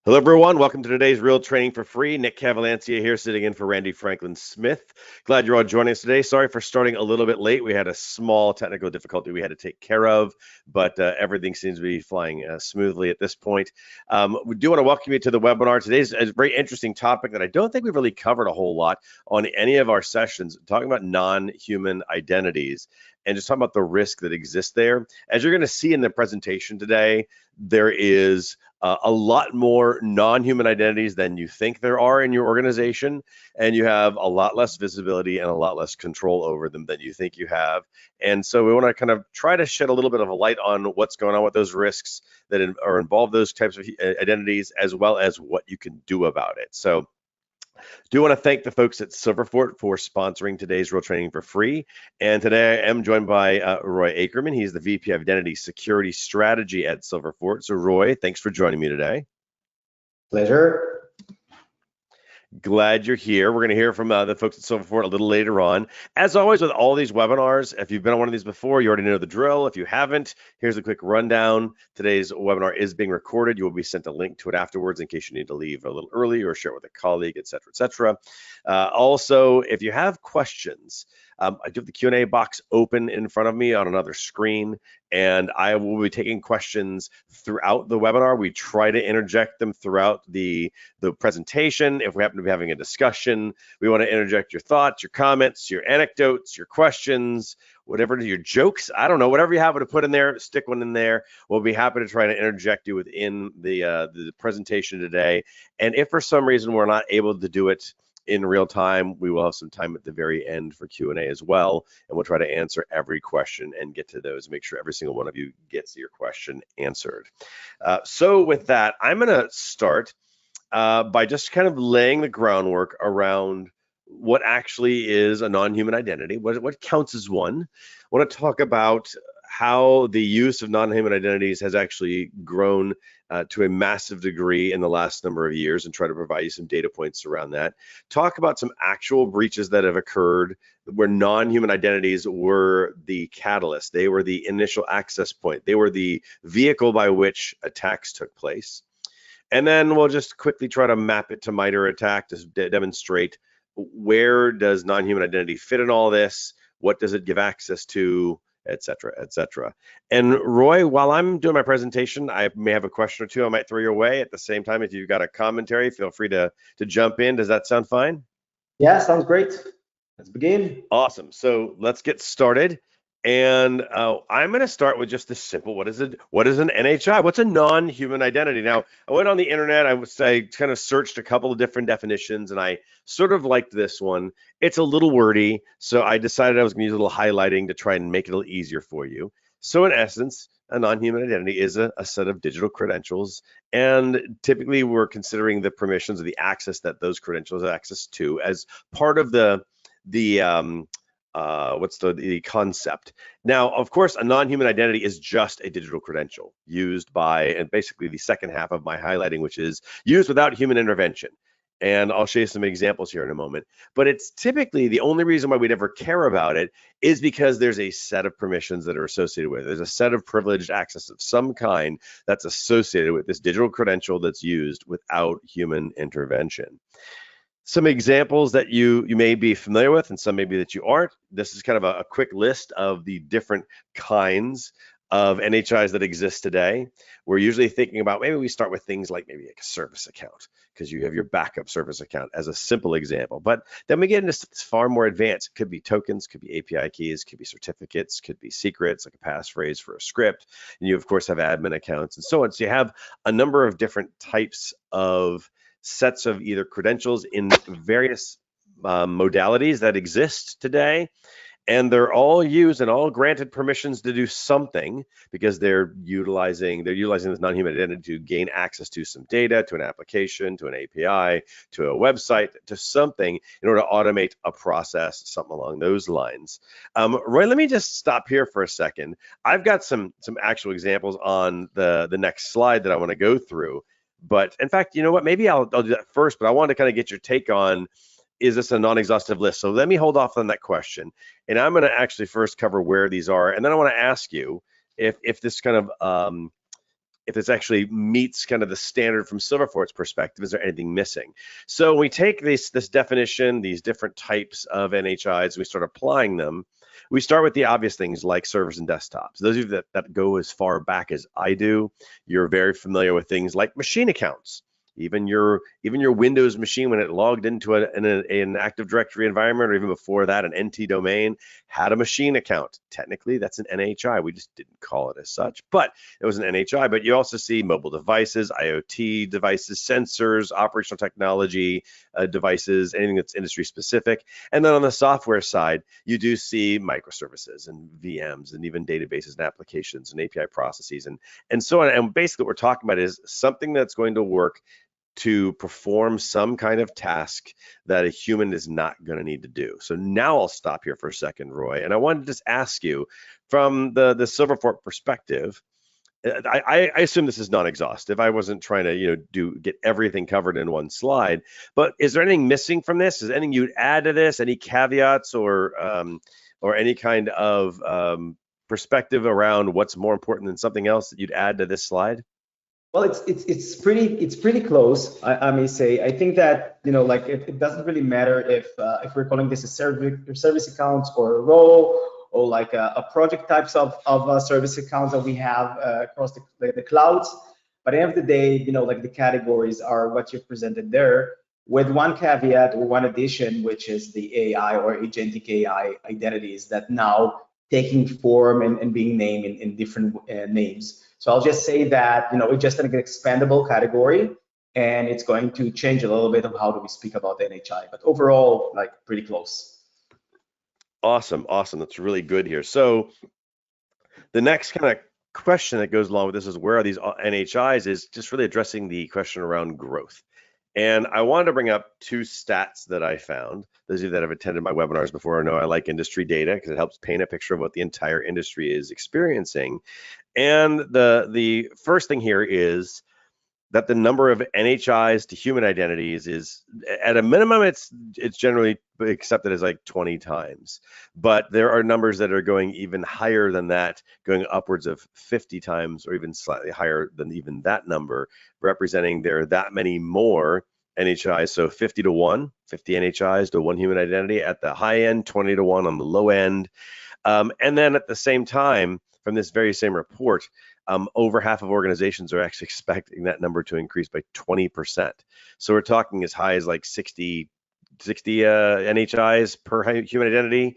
Hello, everyone. Welcome to today's Real Training for Free. Nick Cavalancia here, sitting in for Randy Franklin Smith. Glad you're all joining us today. Sorry for starting a little bit late. We had a small technical difficulty we had to take care of, but everything seems to be flying smoothly at this point. We do want to welcome you to the webinar. Today's a very interesting topic that I don't think we've really covered a whole lot on any of our sessions, talking about non-human identities and just talking about the risk that exists there. As you're going to see in the presentation today, there is a lot more non-human identities than you think there are in your organization, and you have a lot less visibility and a lot less control over them than you think you have. And so we want to kind of try to shed a little bit of a light on what's going on with those risks that are involved those types of identities, as well as what you can do about it. So do want to thank the folks at Silverfort for sponsoring today's Real Training for Free. And today I am joined by Roy Akerman. He's the VP of Identity Security Strategy at Silverfort. So Roy, thanks for joining me today. Pleasure. Glad you're here. We're going to hear from the folks at Silverfort a little later on. As always, with all these webinars, if you've been on one of these before, you already know the drill. If you haven't, here's a quick rundown. Today's webinar is being recorded. You will be sent a link to it afterwards in case you need to leave a little early or share it with a colleague, et cetera, et cetera. Also, if you have questions, I do have the Q&A box open in front of me on another screen, and I will be taking questions throughout the webinar. We try to interject them throughout the presentation. If we happen to be having a discussion, we want to interject your thoughts, your comments, your anecdotes, your questions, whatever, your jokes. I don't know, whatever you have to put in there, stick one in there. We'll be happy to try to interject you within the presentation today. And if for some reason we're not able to do it in real time, we will have some time at the very end for Q&A as well, and we'll try to answer every question and get to those, make sure every single one of you gets your question answered. So with that, I'm going to start by just kind of laying the groundwork around what actually is a non-human identity, what counts as one. I want to talk about how the use of non-human identities has actually grown to a massive degree in the last number of years, and try to provide you some data points around that. Talk about some actual breaches that have occurred where non-human identities were the catalyst. They were the initial access point. They were the vehicle by which attacks took place. And then we'll just quickly try to map it to MITRE ATT&CK to demonstrate where does non-human identity fit in all this, what does it give access to, et cetera, et cetera. And Roy, while I'm doing my presentation, I may have a question or two I might throw your way. At the same time, if you've got a commentary, feel free to jump in. Does that sound fine? Yeah, sounds great. Let's begin. Awesome. So let's get started. And I'm going to start with just this simple, what is an NHI? What's a non-human identity? Now, I went on the internet, I kind of searched a couple of different definitions, and I sort of liked this one. It's a little wordy, so I decided I was going to use a little highlighting to try and make it a little easier for you. So in essence, a non-human identity is a set of digital credentials, and typically we're considering the permissions or the access that those credentials have access to as part of the concept. Now, of course, a non-human identity is just a digital credential used by, and basically the second half of my highlighting, which is used without human intervention. And I'll show you some examples here in a moment. But it's typically the only reason why we'd ever care about it is because there's a set of permissions that are associated with it. There's a set of privileged access of some kind that's associated with this digital credential that's used without human intervention. Some examples that you may be familiar with, and some maybe that you aren't. This is kind of a quick list of the different kinds of NHIs that exist today. We're usually thinking about, maybe we start with things like maybe like a service account, because you have your backup service account as a simple example. But then we get into far more advanced. It could be tokens, could be API keys, could be certificates, could be secrets, like a passphrase for a script. And you, of course, have admin accounts and so on. So you have a number of different types of sets of either credentials in various modalities that exist today, and they're all used and all granted permissions to do something, because they're utilizing this non-human identity to gain access to some data, to an application, to an API, to a website, to something in order to automate a process, something along those lines. Roy, let me just stop here for a second. I've got some actual examples on the next slide that I want to go through. But in fact, you know what, maybe I'll do that first, but I want to kind of get your take on, is this a non-exhaustive list? So let me hold off on that question. And I'm going to actually first cover where these are. And then I want to ask you if this kind of if this actually meets kind of the standard from Silverfort's perspective. Is there anything missing? So we take this definition, these different types of NHIs, we start applying them. We start with the obvious things like servers and desktops. Those of you that go as far back as I do, you're very familiar with things like machine accounts. Even your Windows machine, when it logged into an Active Directory environment, or even before that, an NT domain, had a machine account. Technically, that's an NHI. We just didn't call it as such, but it was an NHI. But you also see mobile devices, IoT devices, sensors, operational technology devices, anything that's industry specific. And then on the software side, you do see microservices and VMs and even databases and applications and API processes and so on. And basically what we're talking about is something that's going to work to perform some kind of task that a human is not going to need to do. So now I'll stop here for a second, Roy, and I wanted to just ask you from the Silverfort perspective. I assume this is non-exhaustive. I wasn't trying to get everything covered in one slide, but is there anything missing from this? Is there anything you'd add to this? Any caveats or any kind of perspective around what's more important than something else that you'd add to this slide? Well, it's pretty close, I may say. I think that like it doesn't really matter if we're calling this a service accounts or a role, or like a project types of service accounts that we have across the clouds. But at the end of the day, like the categories are what you've presented there, with one caveat or one addition, which is the AI or agentic AI identities that now taking form and being named in different names. So I'll just say that it's just an expandable category, and it's going to change a little bit of how do we speak about NHI. But overall, like pretty close. Awesome. That's really good here. So the next kind of question that goes along with this is, where are these NHIs? Is just really addressing the question around growth. And I wanted to bring up two stats that I found. Those of you that have attended my webinars before know I like industry data because it helps paint a picture of what the entire industry is experiencing. And the first thing here is that the number of NHIs to human identities is, at a minimum, it's generally accepted as like 20 times. But there are numbers that are going even higher than that, going upwards of 50 times or even slightly higher than even that number, representing there are that many more NHIs. So 50 to 1, 50 NHIs to 1 human identity at the high end, 20 to 1 on the low end. And then at the same time, from this very same report, over half of organizations are actually expecting that number to increase by 20%. So we're talking as high as like 60 NHIs per human identity.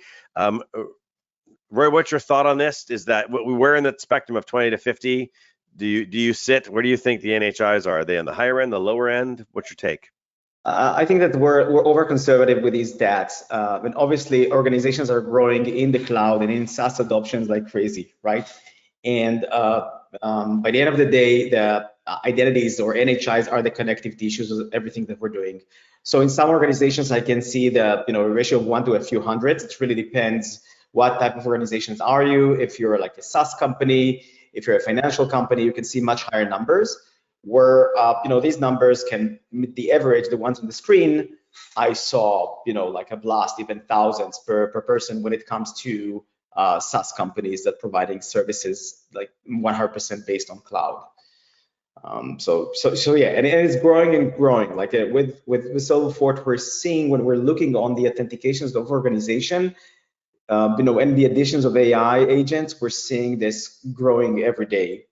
Roy, what's your thought on this? Is that we're in the spectrum of 20 to 50? Do you sit? Where do you think the NHIs are? Are they on the higher end, the lower end? What's your take? I think that we're over conservative with these stats. And obviously, organizations are growing in the cloud and in SaaS adoptions like crazy, right? And by the end of the day, the identities or NHIs are the connective tissues of everything that we're doing. So in some organizations, I can see the ratio of 1 to a few hundreds. It really depends what type of organizations are you. If you're like a SaaS company, if you're a financial company, you can see much higher numbers. Where these numbers can, the average, the ones on the screen, I saw like a blast, even thousands per person when it comes to SaaS companies that providing services like 100% based on cloud. So yeah, and it's growing and growing. Like with Silverfort, we're seeing, when we're looking on the authentications of organization, and the additions of AI agents, we're seeing this growing every day.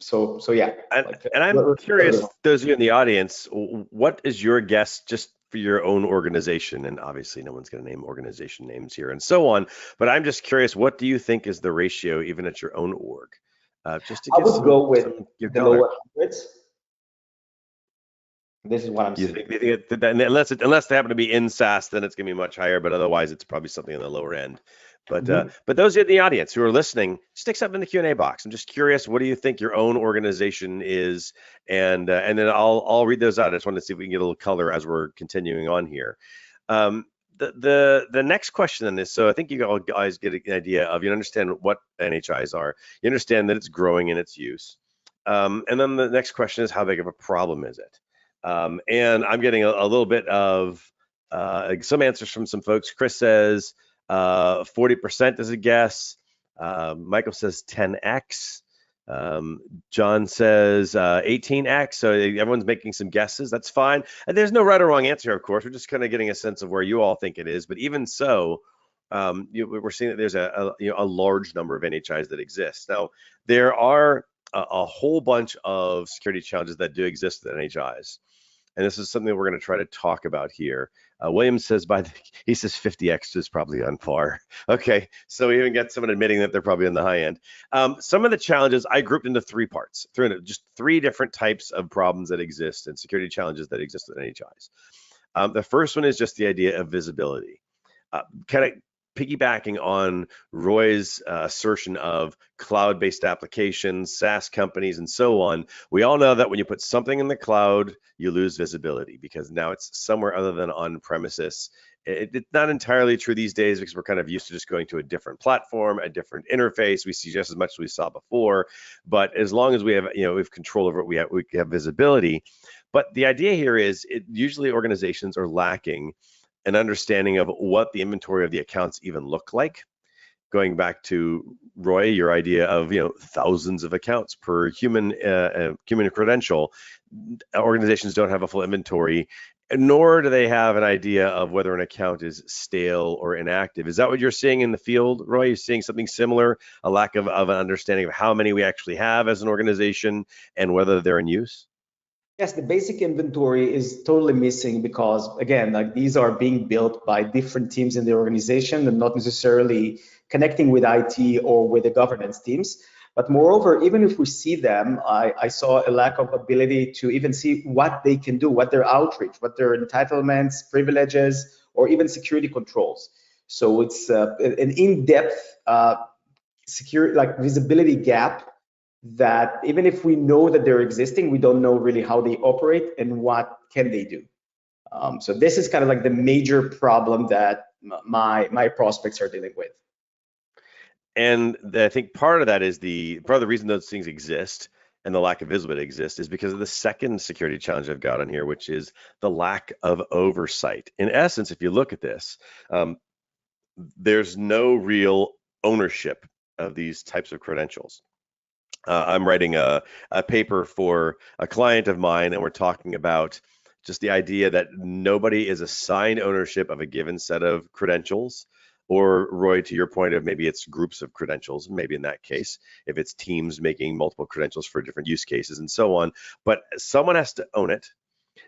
So yeah. And I'm curious, those of you in the audience, what is your guess just for your own organization? And obviously no one's going to name organization names here and so on, but I'm just curious, what do you think is the ratio even at your own org? Just to I would go with the lower hundreds. This is what I'm seeing. You think unless they happen to be in SaaS, then it's going to be much higher, but otherwise it's probably something on the lower end. But but those in the audience who are listening, stick something in the Q&A box. I'm just curious, what do you think your own organization is? And then I'll read those out. I just wanted to see if we can get a little color as we're continuing on here. The next question then is, so I think you all guys get an idea of, you understand what NHIs are, you understand that it's growing in its use. And then the next question is, how big of a problem is it? And I'm getting a little bit of some answers from some folks. Chris says 40% is a guess. Michael says 10x. John says 18x, so everyone's making some guesses. That's fine. And there's no right or wrong answer, of course. We're just kind of getting a sense of where you all think it is. But even so, we're seeing that there's a large number of NHIs that exist. Now, there are a whole bunch of security challenges that do exist with NHIs. And this is something that we're going to try to talk about here. William says he says 50x is probably on par. Okay, so we even get someone admitting that they're probably on the high end. Some of the challenges I grouped into three parts, just three different types of problems that exist and security challenges that exist with NHIs. The first one is just the idea of visibility. Kind of piggybacking on Roy's assertion of cloud-based applications, SaaS companies, and so on, we all know that when you put something in the cloud, you lose visibility because now it's somewhere other than on premises. It's not entirely true these days because we're kind of used to just going to a different platform, a different interface. We see just as much as we saw before, but as long as we have, we have control over it, we have visibility. But the idea here is usually organizations are lacking an understanding of what the inventory of the accounts even look like. Going back to Roy, your idea of thousands of accounts per human credential, organizations don't have a full inventory, nor do they have an idea of whether an account is stale or inactive. Is that what you're seeing in the field, Roy? You're seeing something similar, a lack of an understanding of how many we actually have as an organization and whether they're in use? Yes, the basic inventory is totally missing because, again, like these are being built by different teams in the organization and not necessarily connecting with IT or with the governance teams. But moreover, even if we see them, I saw a lack of ability to even see what they can do, what their outreach, what their entitlements, privileges, or even security controls. So it's an in-depth security, like visibility gap that even if we know that they're existing, we don't know really how they operate and what can they do. So this is kind of like the major problem that my prospects are dealing with. And I think part of that is part of the reason those things exist and the lack of visibility exists is because of the second security challenge I've got on here, which is the lack of oversight. In essence, if you look at this, there's no real ownership of these types of credentials. I'm writing a paper for a client of mine, and we're talking about just the idea that nobody is assigned ownership of a given set of credentials. Or Roy, to your point of maybe it's groups of credentials, maybe in that case, if it's teams making multiple credentials for different use cases and so on, but someone has to own it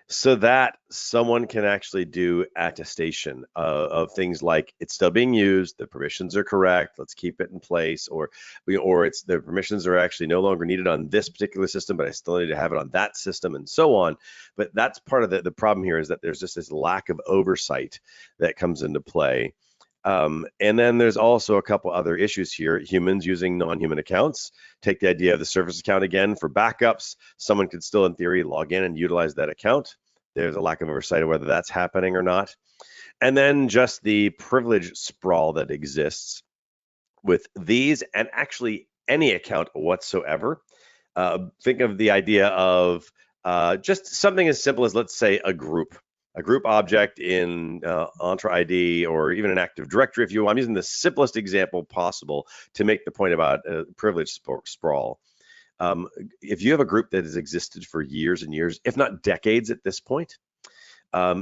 so that someone can actually do attestation of things like it's still being used, the permissions are correct, let's keep it in place, or it's the permissions are actually no longer needed on this particular system, but I still need to have it on that system and so on. But that's part of the problem here is that there's just this lack of oversight that comes into play. And then there's also a couple other issues here. Humans using non-human accounts. Take the idea of the service account again for backups. Someone could still, in theory, log in and utilize that account. There's a lack of oversight of whether that's happening or not. And then just the privilege sprawl that exists with these and actually any account whatsoever. Think of the idea of just something as simple as, let's say, a group object in Entra ID or even an Active Directory if you want. I'm using the simplest example possible to make the point about privilege sprawl. If you have a group that has existed for years and years, if not decades at this point,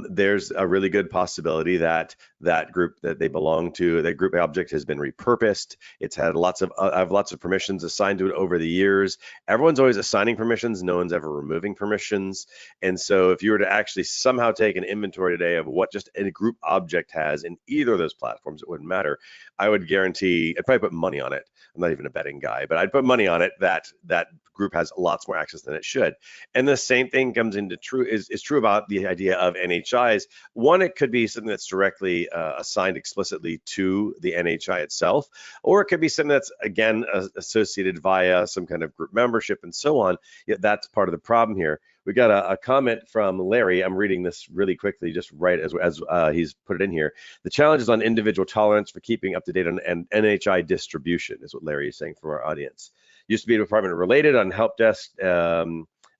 there's a really good possibility that that group that they belong to, that group object has been repurposed. It's had lots of permissions assigned to it over the years. Everyone's always assigning permissions. No one's ever removing permissions. And so if you were to actually somehow take an inventory today of what just a group object has in either of those platforms, it wouldn't matter. I would guarantee, I'd probably put money on it. I'm not even a betting guy, but I'd put money on it that that group has lots more access than it should. And the same thing comes into is true about the idea of NHIs. One, it could be something that's directly assigned explicitly to the NHI itself, or it could be something that's, again, associated via some kind of group membership and so on. Yet that's part of the problem here. We got a comment from Larry. I'm reading this really quickly, just right as he's put it in here. The challenge is on individual tolerance for keeping up to date on NHI distribution, is what Larry is saying from our audience. Used to be a department related on help desk.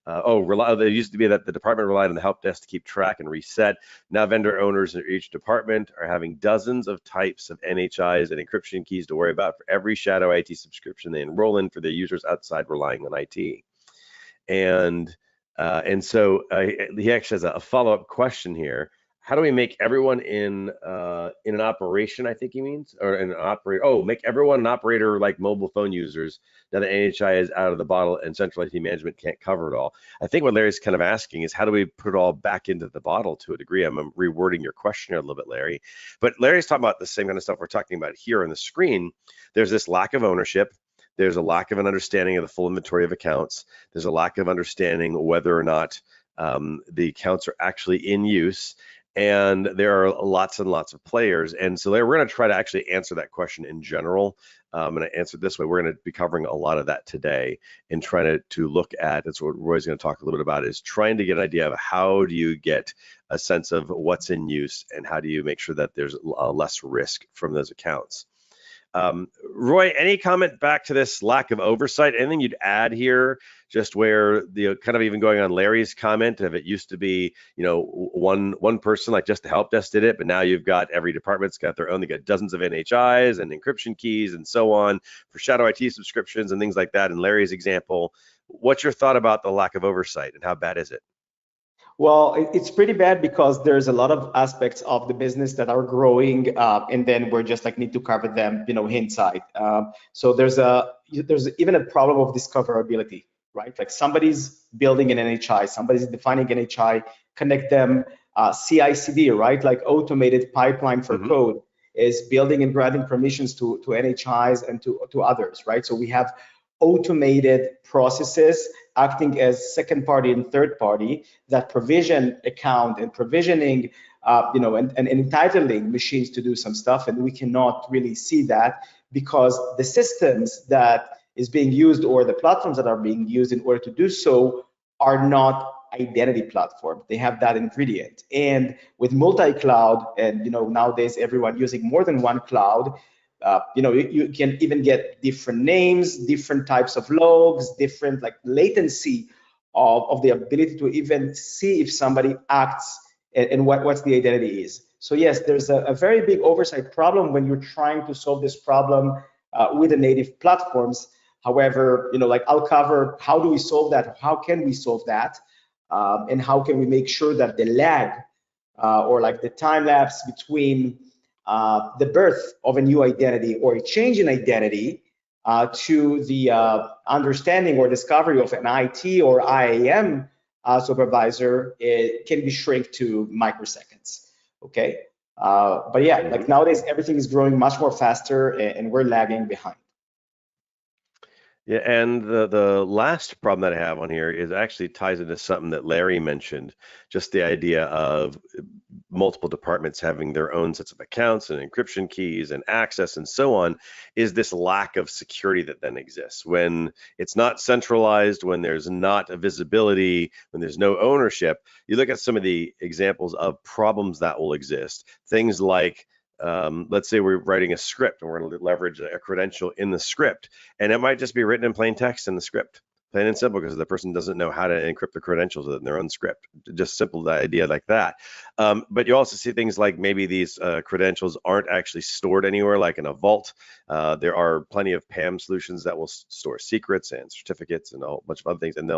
There used to be that the department relied on the help desk to keep track and reset. Now vendor owners in each department are having dozens of types of NHIs and encryption keys to worry about for every shadow IT subscription they enroll in for their users outside relying on IT. And so he actually has a follow-up question here. How do we make everyone in an operation, I think he means, or an operator? Oh, make everyone an operator like mobile phone users now that NHI is out of the bottle and central IT management can't cover it all. I think what Larry's kind of asking is how do we put it all back into the bottle to a degree? I'm rewording your question here a little bit, Larry. But Larry's talking about the same kind of stuff we're talking about here on the screen. There's this lack of ownership. There's a lack of an understanding of the full inventory of accounts. There's a lack of understanding whether or not the accounts are actually in use. And there are lots and lots of players. And so we're going to try to actually answer that question in general. And I answer it this way. We're going to be covering a lot of that today and trying to look at, that's what Roy's going to talk a little bit about, is trying to get an idea of how do you get a sense of what's in use and how do you make sure that there's less risk from those accounts. Roy, any comment back to this lack of oversight? Anything you'd add here, just where the kind of even going on Larry's comment of it used to be, one person like just the help desk did it, but now you've got every department's got their own. They got dozens of NHIs and encryption keys and so on for shadow IT subscriptions and things like that. In Larry's example, what's your thought about the lack of oversight and how bad is it? Well, it's pretty bad because there's a lot of aspects of the business that are growing, and then we're just like need to cover them, inside. So there's even a problem of discoverability, right? Like somebody's building an NHI, somebody's defining NHI, connect them, CI/CD, right? Like automated pipeline for code is building and granting permissions to NHIs and to others, right? So we have automated processes acting as second party and third party that provision account and provisioning, and entitling machines to do some stuff. And we cannot really see that because the systems that is being used or the platforms that are being used in order to do so are not identity platform. They have that ingredient. And with multi-cloud and, nowadays everyone using more than one cloud, you can even get different names, different types of logs, different like latency of the ability to even see if somebody acts and what's the identity is. So yes, there's a very big oversight problem when you're trying to solve this problem with the native platforms. However, I'll cover how do we solve that, how can we solve that, and how can we make sure that the lag or like the time lapse between the birth of a new identity or a change in identity to the understanding or discovery of an IT or IAM supervisor, it can be shrunk to microseconds, okay? But yeah, like nowadays, everything is growing much more faster and we're lagging behind. Yeah, and the last problem that I have on here is actually ties into something that Larry mentioned, just the idea of multiple departments having their own sets of accounts and encryption keys and access and so on, is this lack of security that then exists. When it's not centralized, when there's not a visibility, when there's no ownership, you look at some of the examples of problems that will exist. Things like let's say we're writing a script and we're going to leverage a credential in the script, and it might just be written in plain text in the script, plain and simple, because the person doesn't know how to encrypt the credentials in their own script. Just simple the idea like that. But you also see things like maybe these credentials aren't actually stored anywhere, like in a vault. There are plenty of PAM solutions that will store secrets and certificates and a whole bunch of other things, and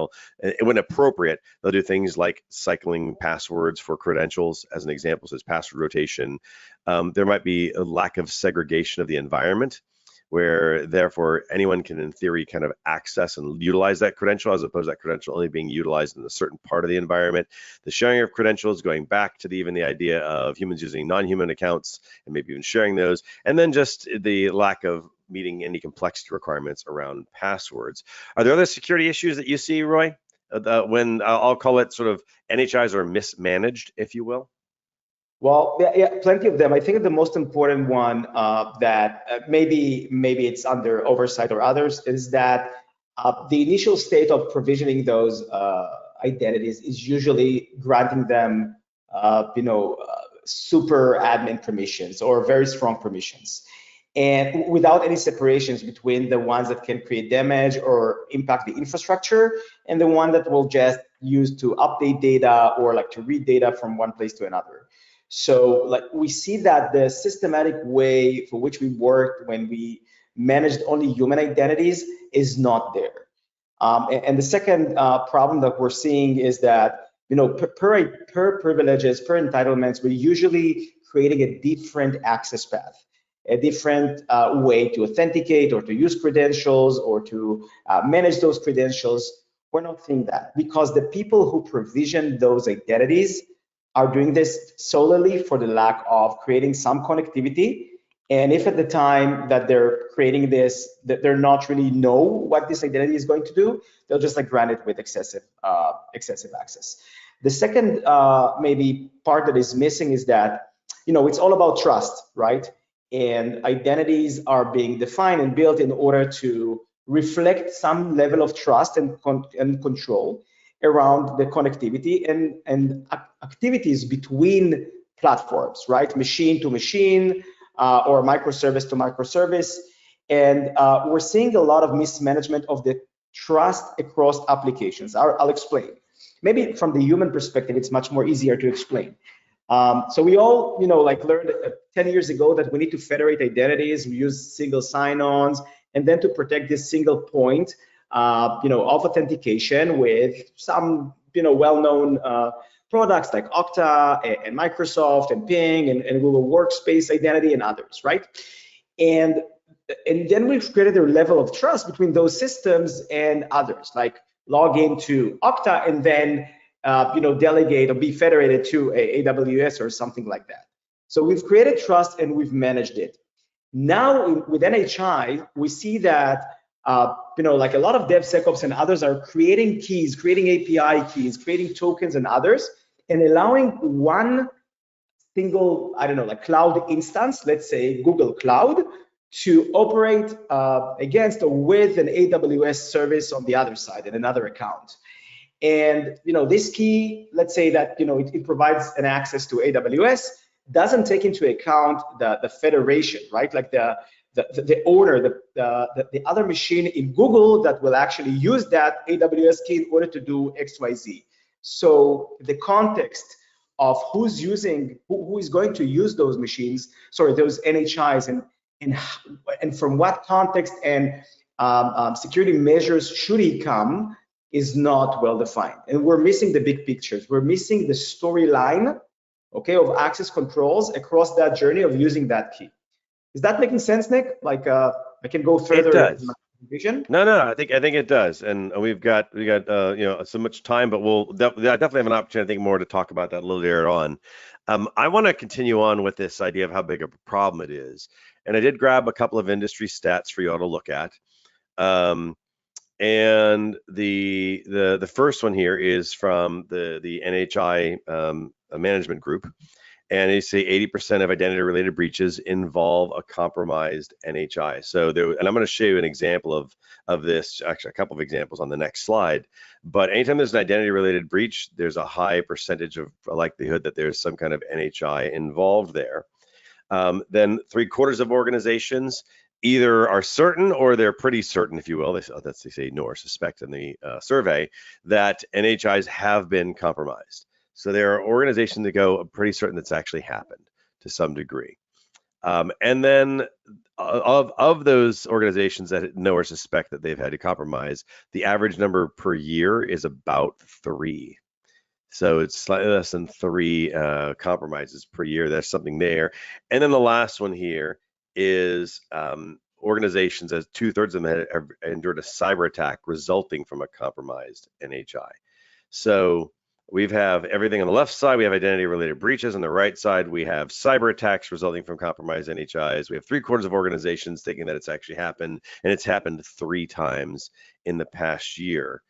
when appropriate, they'll do things like cycling passwords for credentials, as an example, says password rotation. There might be a lack of segregation of the environment, where therefore anyone can in theory kind of access and utilize that credential, as opposed to that credential only being utilized in a certain part of the environment. The sharing of credentials, going back to even the idea of humans using non-human accounts and maybe even sharing those, and then just the lack of meeting any complexity requirements around passwords. Are there other security issues that you see, Roy, when I'll call it sort of NHIs are mismanaged, if you will? Well, yeah, plenty of them. I think the most important one that maybe it's under oversight or others is that the initial state of provisioning those identities is usually granting them, super admin permissions or very strong permissions. and without any separations between the ones that can create damage or impact the infrastructure and the one that will just use to update data or like to read data from one place to another. So like we see that the systematic way for which we worked when we managed only human identities is not there. And the second problem that we're seeing is that, you know, per privileges, per entitlements, we're usually creating a different access path, a different way to authenticate or to use credentials or to manage those credentials. We're not seeing that because the people who provision those identities are doing this solely for the lack of creating some connectivity. And if at the time that they're creating this, that they're not really know what this identity is going to do, they'll just like grant it with excessive access. The second maybe part that is missing is that, you know, it's all about trust, right? And identities are being defined and built in order to reflect some level of trust and control around the connectivity and activities between platforms, right? Machine to machine, or microservice to microservice. And we're seeing a lot of mismanagement of the trust across applications. I'll explain. Maybe from the human perspective, it's much more easier to explain. So we all, you know, like learned 10 years ago that we need to federate identities. We use single sign-ons, and then to protect this single point, you know, of authentication with some, you know, well-known products like Okta and Microsoft and Ping and Google Workspace Identity and others, right? And then we've created a level of trust between those systems and others, like log into Okta and then you know, delegate or be federated to AWS or something like that. So we've created trust and we've managed it. Now with NHI, we see that you know, like a lot of DevSecOps and others are creating keys, creating API keys, creating tokens and others, and allowing one single, I don't know, like cloud instance, let's say Google Cloud, to operate against or with an AWS service on the other side and another account. And you know, this key, let's say that, you know, it provides an access to AWS, doesn't take into account the federation, right? Like the owner, the other machine in Google that will actually use that AWS key in order to do XYZ. So the context of who's using, who is going to use those machines, sorry, those NHIs, and from what context and security measures should he come is not well defined. And we're missing the big pictures. We're missing the storyline, okay, of access controls across that journey of using that key. Is that making sense, Nick? Like I can go further. It does. In my vision. No, I think it does, and we've got you know, so much time, but we'll definitely have an opportunity, I think, more to talk about that a little later on. I want to continue on with this idea of how big of a problem it is, and I did grab a couple of industry stats for you all to look at. And the first one here is from the NHI management group, and they say 80% of identity-related breaches involve a compromised NHI. So and I'm going to show you an example of this, actually a couple of examples on the next slide. But anytime there's an identity-related breach, there's a high percentage of likelihood that there's some kind of NHI involved there. Then 3/4 of organizations either are certain or they're pretty certain, if you will, they say know or suspect in the survey, that NHIs have been compromised. So there are organizations that go, I'm pretty certain that's actually happened to some degree. And then of those organizations that know or suspect that they've had to compromise, the average number per year is about 3. So it's slightly less than 3 compromises per year. There's something there. And then the last one here is organizations, as 2/3 of them have endured a cyber attack resulting from a compromised NHI. So we have everything on the left side. We have identity-related breaches. On the right side, we have cyber attacks resulting from compromised NHIs. We have 3/4 of organizations thinking that it's actually happened, and it's happened 3 times in the past year.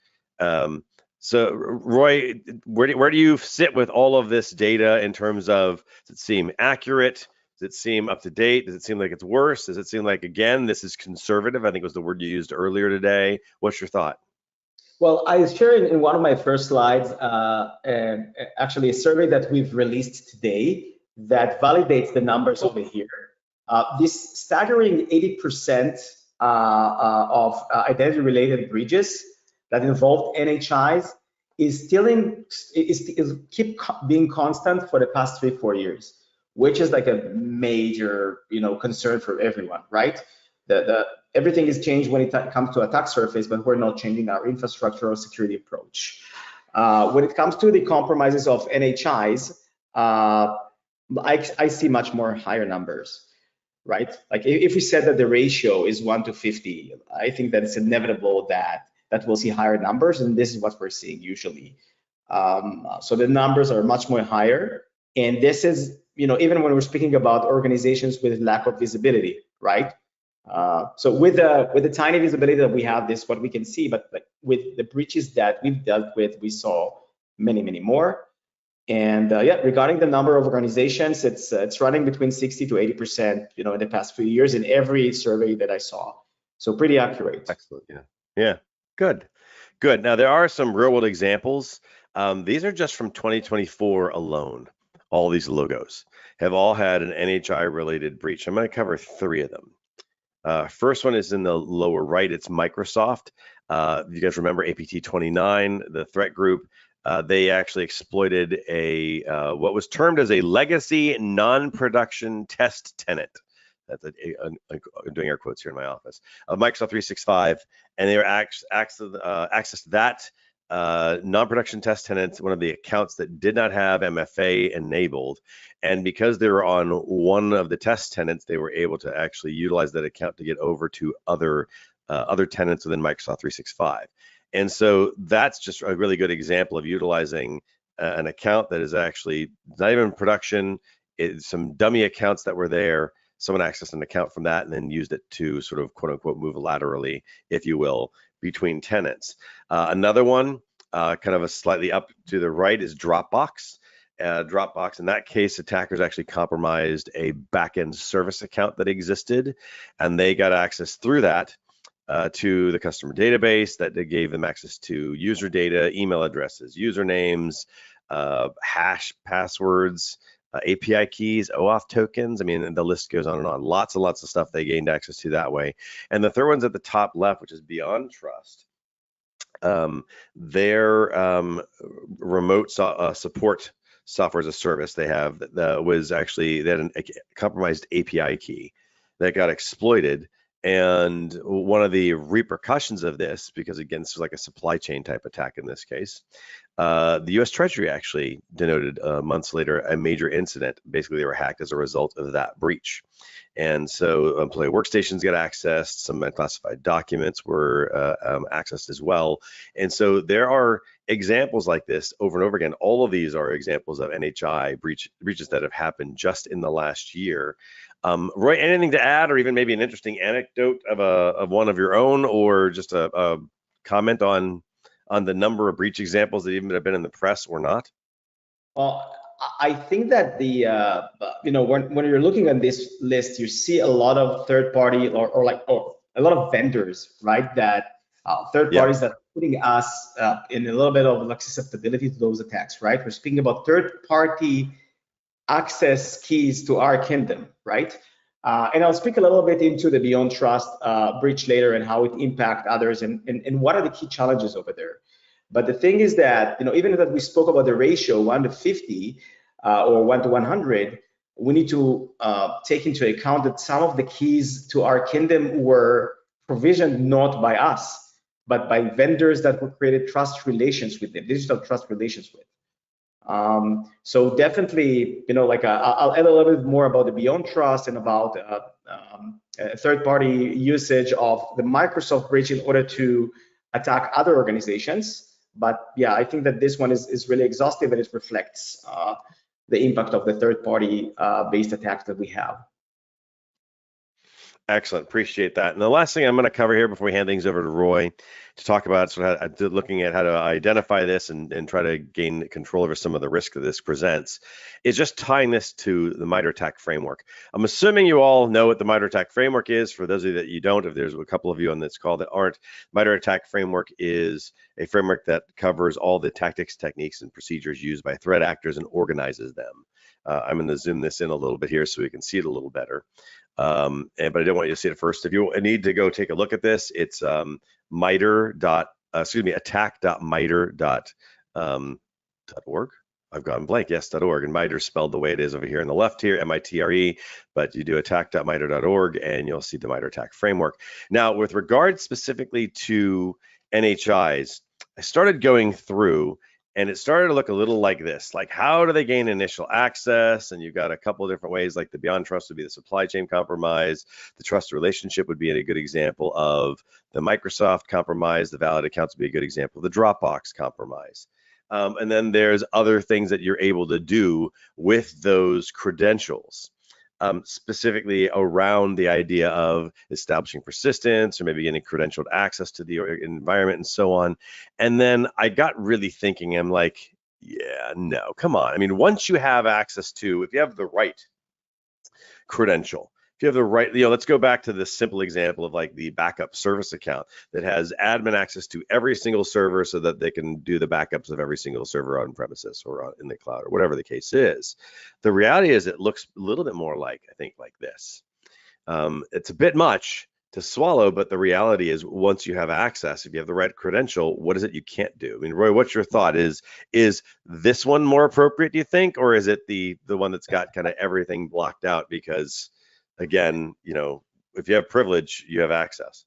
So, Roy, where do you sit with all of this data in terms of, does it seem accurate? Does it seem up to date? Does it seem like it's worse? Does it seem like, again, this is conservative? I think was the word you used earlier today. What's your thought? Well, I shared in one of my first slides, actually a survey that we've released today that validates the numbers over here. this staggering 80% of identity-related breaches that involved NHIs is keep being constant for the past 3-4 years, which is like a major concern for everyone, right? Everything is changed when it comes to attack surface, but we're not changing our infrastructure or security approach. When it comes to the compromises of NHIs, I see much more higher numbers, right? Like if we said that the ratio is 1 to 50, I think that it's inevitable that we'll see higher numbers, and this is what we're seeing usually. So the numbers are much more higher, and this is, even when we're speaking about organizations with lack of visibility, right? So with the tiny visibility that we have, this is what we can see, but with the breaches that we've dealt with, we saw many, many more. And yeah, regarding the number of organizations, it's running between 60 to 80%, in the past few years in every survey that I saw. So pretty accurate. Excellent. Yeah. Good. Now there are some real world examples. These are just from 2024 alone. All these logos have all had an NHI related breach. I'm going to cover 3 of them. First one is in the lower right. It's Microsoft. You guys remember APT 29, the threat group. They actually exploited what was termed as a legacy non-production test tenant. That's I'm doing air quotes here in my office of Microsoft 365, and they were accessed that non-production test tenants, one of the accounts that did not have MFA enabled, and because they were on one of the test tenants, they were able to actually utilize that account to get over to other tenants within Microsoft 365. And so that's just a really good example of utilizing an account that is actually not even in production. It's some dummy accounts that were there. Someone accessed an account from that and then used it to sort of quote unquote move laterally, if you will, between tenants. Another one, kind of a slightly up to the right, is Dropbox. Dropbox, in that case, attackers actually compromised a backend service account that existed, and they got access through that to the customer database that they gave them access to user data, email addresses, usernames, hash passwords, API keys, OAuth tokens. I mean, the list goes on and on. Lots and lots of stuff they gained access to that way. And the third one's at the top left, which is Beyond Trust. Their remote support software as a service they have that was actually, they had a compromised API key that got exploited. And one of the repercussions of this, because again, this is like a supply chain type attack in this case, the US Treasury actually denoted months later a major incident. Basically, they were hacked as a result of that breach. And so employee workstations got accessed, some unclassified documents were accessed as well. And so there are examples like this over and over again. All of these are examples of NHI breaches that have happened just in the last year. Roy, anything to add, or even maybe an interesting anecdote of one of your own, or just a comment on the number of breach examples that even have been in the press or not? Well, I think that the when you're looking at this list, you see a lot of third party or a lot of vendors, right? That third parties that are putting us in a little bit of like susceptibility to those attacks, right? We're speaking about third party access keys to our kingdom, right? And I'll speak a little bit into the Beyond Trust breach later and how it impacts others and what are the key challenges over there. But the thing is that, even that we spoke about the ratio 1 to 50 or 1 to 100, we need to take into account that some of the keys to our kingdom were provisioned not by us, but by vendors that were created trust relations with them, digital trust relations with. So definitely, I'll add a little bit more about the Beyond Trust and about third-party usage of the Microsoft breach in order to attack other organizations. But yeah, I think that this one is really exhaustive and it reflects the impact of the third-party based attacks that we have. Excellent, appreciate that. And the last thing I'm going to cover here before we hand things over to Roy to talk about sort of looking at how to identify this and try to gain control over some of the risk that this presents is just tying this to the MITRE ATT&CK framework. I'm assuming you all know what the MITRE ATT&CK framework is. For those of you that you don't, if there's a couple of you on this call that aren't, MITRE ATT&CK framework is a framework that covers all the tactics, techniques, and procedures used by threat actors and organizes them. I'm going to zoom this in a little bit here so we can see it a little better. But I don't want you to see it first. If you need to go take a look at this, it's attack.miter.org. I've gone blank. Yes, .org, and MITRE spelled the way it is over here on the left here, MITRE, but you do attack.mitre.org and you'll see the MITRE attack framework. Now, with regard specifically to NHIs, I started going through and it started to look a little like this, like how do they gain initial access? And you've got a couple of different ways, like the beyond trust would be the supply chain compromise. The trust relationship would be a good example of the Microsoft compromise. The valid accounts would be a good example of the Dropbox compromise. And then there's other things that you're able to do with those credentials, specifically around the idea of establishing persistence or maybe getting credentialed access to the environment and so on. And then I got really thinking, I'm like, yeah, no, come on. I mean, once you have access to, if you have the right credential, if you have the right, let's go back to this simple example of like the backup service account that has admin access to every single server so that they can do the backups of every single server on premises or in the cloud or whatever the case is. The reality is it looks a little bit more like, I think, like this. It's a bit much to swallow, but the reality is once you have access, if you have the right credential, what is it you can't do? I mean, Roy, what's your thought? Is this one more appropriate, do you think, or is it the one that's got kind of everything blocked out because, again, if you have privilege, you have access?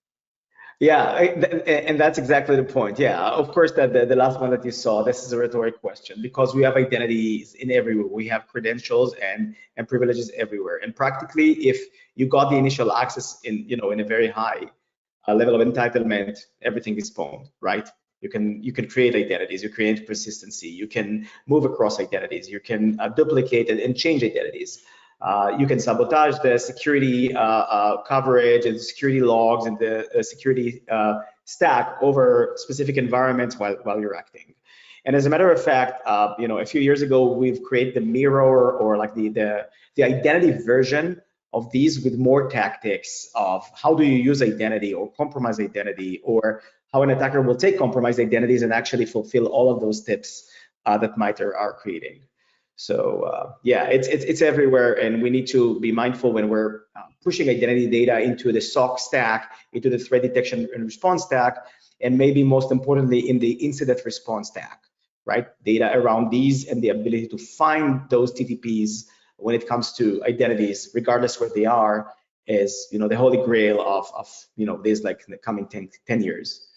Yeah, and that's exactly the point. Yeah, of course, that the last one that you saw, this is a rhetoric question because we have identities in everywhere. We have credentials and privileges everywhere. And practically, if you got the initial access in a very high level of entitlement, everything is pawned, right? You can create identities, you create persistency, you can move across identities, you can duplicate and change identities. You can sabotage the security coverage and security logs and the security stack over specific environments while you're acting. And as a matter of fact, a few years ago, we've created the mirror or like the identity version of these with more tactics of how do you use identity or compromise identity, or how an attacker will take compromised identities and actually fulfill all of those tips that MITRE are creating. So yeah, it's everywhere, and we need to be mindful when we're pushing identity data into the SOC stack, into the threat detection and response stack, and maybe most importantly in the incident response stack, right? Data around these and the ability to find those TTPs when it comes to identities, regardless where they are, is the holy grail of this, like in the coming 10 years.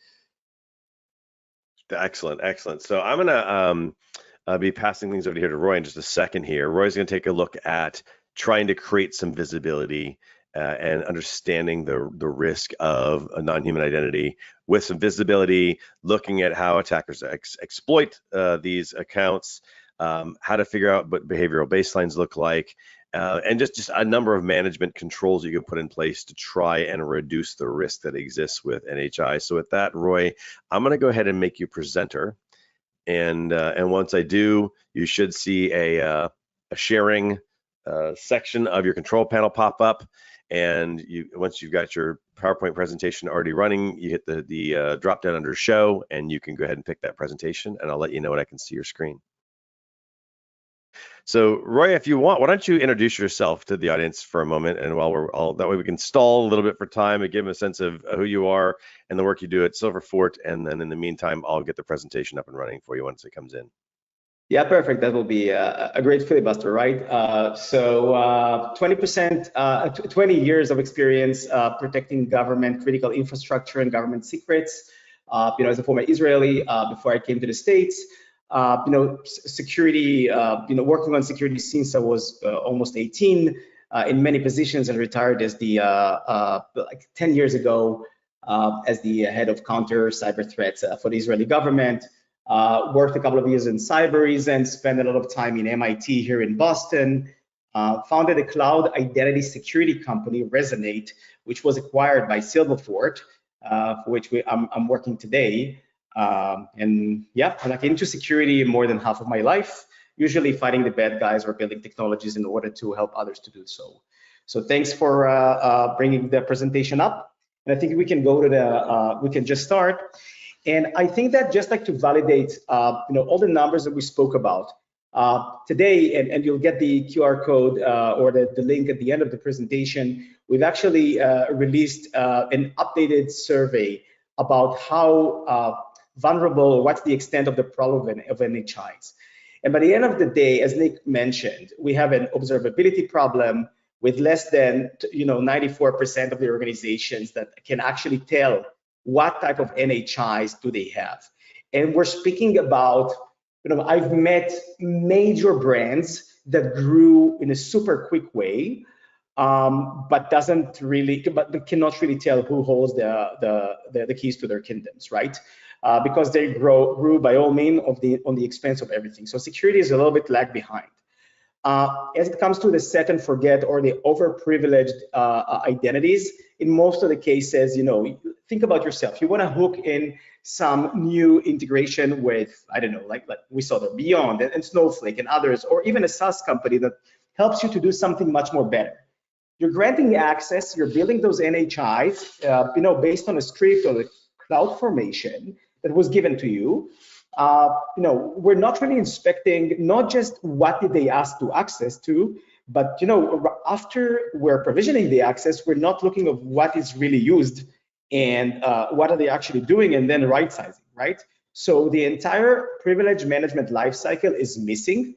Excellent. So I'm gonna be passing things over here to Roy in just a second here. Roy's going to take a look at trying to create some visibility and understanding the risk of a non-human identity with some visibility, looking at how attackers exploit these accounts, how to figure out what behavioral baselines look like, and just a number of management controls you can put in place to try and reduce the risk that exists with NHI. So with that, Roy, I'm going to go ahead and make you presenter. And once I do, you should see a sharing section of your control panel pop up. And once you've got your PowerPoint presentation already running, you hit the drop down under Show, and you can go ahead and pick that presentation, and I'll let you know when I can see your screen. So Roy, if you want, why don't you introduce yourself to the audience for a moment, and while we're all, that way we can stall a little bit for time and give them a sense of who you are and the work you do at Silverfort, and then in the meantime, I'll get the presentation up and running for you once it comes in. Yeah, perfect. That will be a great filibuster, right? 20 years of experience protecting government critical infrastructure and government secrets. As a former Israeli, before I came to the States, security, working on security since I was almost 18 in many positions, and retired as like 10 years ago as the head of counter cyber threats for the Israeli government. Worked a couple of years in cyber reasons, spent a lot of time in MIT here in Boston, founded a cloud identity security company, Resonate, which was acquired by Silverfort, for which I'm working today. And yeah, I'm like into security more than half of my life, usually fighting the bad guys or building technologies in order to help others to do so. So thanks for bringing the presentation up. And I think we can go to we can just start. And I think that just like to validate, all the numbers that we spoke about, Today, and you'll get the QR code or the link at the end of the presentation, we've actually released an updated survey about how vulnerable, or what's the extent of the problem of NHIs. And by the end of the day, as Nick mentioned, we have an observability problem with less than 94% of the organizations that can actually tell what type of NHIs do they have. And we're speaking about, I've met major brands that grew in a super quick way, but cannot really tell who holds the keys to their kingdoms, right? Because they grew by all means on the expense of everything. So security is a little bit lag behind. As it comes to the set and forget or the overprivileged identities, in most of the cases, think about yourself. You want to hook in some new integration with, I don't know, like we saw the Beyond and Snowflake and others, or even a SaaS company that helps you to do something much more better. You're granting access, you're building those NHIs, based on a script or a cloud formation that was given to you. We're not really inspecting not just what did they ask to access to, but after we're provisioning the access, we're not looking at what is really used and what are they actually doing, and then right sizing, right? So the entire privilege management lifecycle is missing.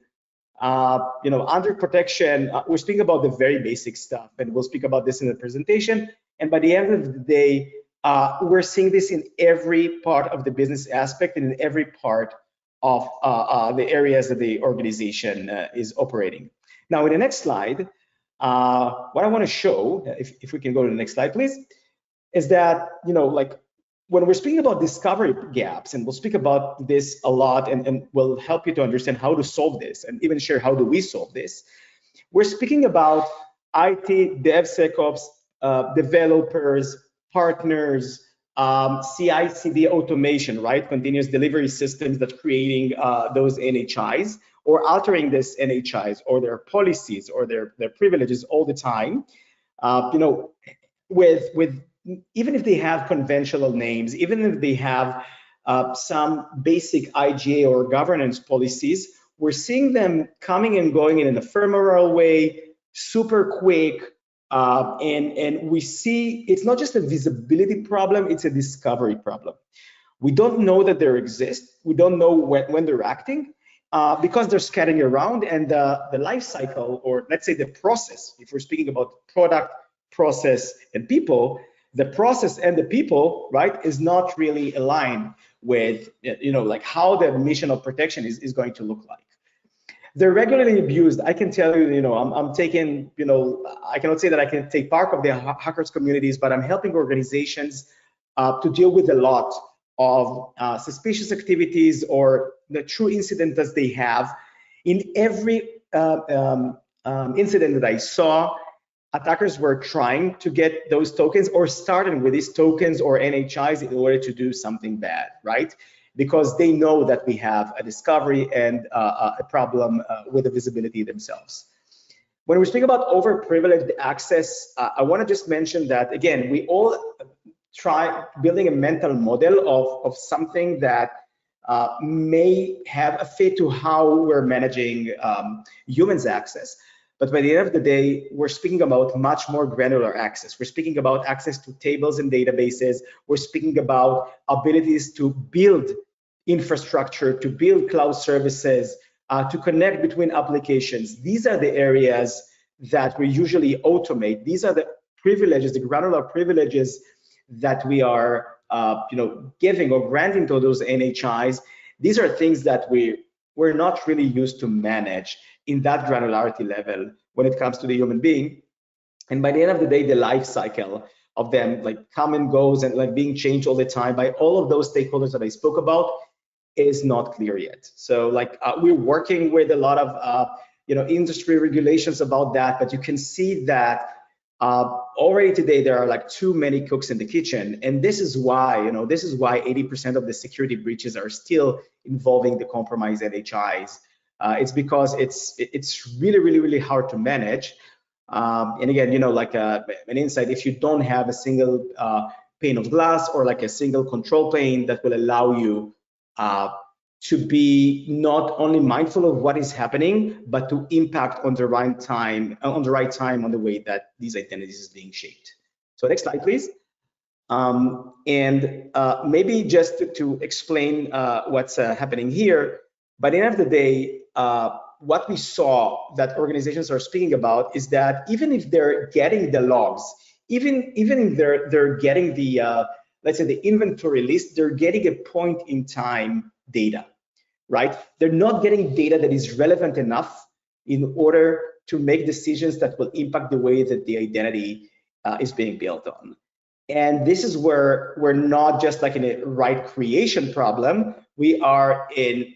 Under protection, we're speaking about the very basic stuff, and we'll speak about this in the presentation. And by the end of the day, we're seeing this in every part of the business aspect and in every part of the areas that the organization is operating. Now, in the next slide, what I want to show, if we can go to the next slide, please, is that, when we're speaking about discovery gaps, and we'll speak about this a lot, and we'll help you to understand how to solve this and even share how do we solve this, we're speaking about IT, DevSecOps, developers, partners, CI/CD automation, right? Continuous delivery systems that creating those NHIs or altering this NHIs or their policies or their privileges all the time. With even if they have conventional names, even if they have some basic IGA or governance policies, we're seeing them coming and going in an ephemeral way, super quick. And we see it's not just a visibility problem, it's a discovery problem. We don't know that they exist. We don't know when they're acting because they're scattering around, and the life cycle, or let's say the process, if we're speaking about product, process, and people, the process and the people, right, is not really aligned with, like how the mission of protection is going to look like. They're regularly abused. I can tell you, I'm taking, I cannot say that I can take part of the hackers communities, but I'm helping organizations to deal with a lot of suspicious activities or the true incident that they have. In every incident that I saw, attackers were trying to get those tokens or starting with these tokens or NHIs in order to do something bad, right? Because they know that we have a discovery and a problem with the visibility themselves. When we speak about overprivileged access, I want to just mention that, again, we all try building a mental model of something that may have a fit to how we're managing humans' access. But by the end of the day, we're speaking about much more granular access. We're speaking about access to tables and databases. We're speaking about abilities to build infrastructure, to build cloud services, to connect between applications. These are the areas that we usually automate. These are the privileges, the granular privileges that we are giving or granting to those NHIs. These are things that we're not really used to manage in that granularity level when it comes to the human being. And by the end of the day, the life cycle of them come and goes and being changed all the time by all of those stakeholders that I spoke about is not clear yet. So we're working with a lot of industry regulations about that, but you can see that already today there are too many cooks in the kitchen, and this is why 80% of the security breaches are still involving the compromised NHIs. It's because it's really hard to manage. And again, an insight, if you don't have a single pane of glass or a single control plane that will allow you to be not only mindful of what is happening, but to impact on the right time, on the way that these identities is being shaped. So next slide, please. Maybe just to explain what's happening here, by the end of the day, what we saw that organizations are speaking about is that even if they're getting the logs, even if they're getting the let's say the inventory list, they're getting a point in time data, right? They're not getting data that is relevant enough in order to make decisions that will impact the way that the identity is being built on. And this is where we're not just like in a right creation problem, we are in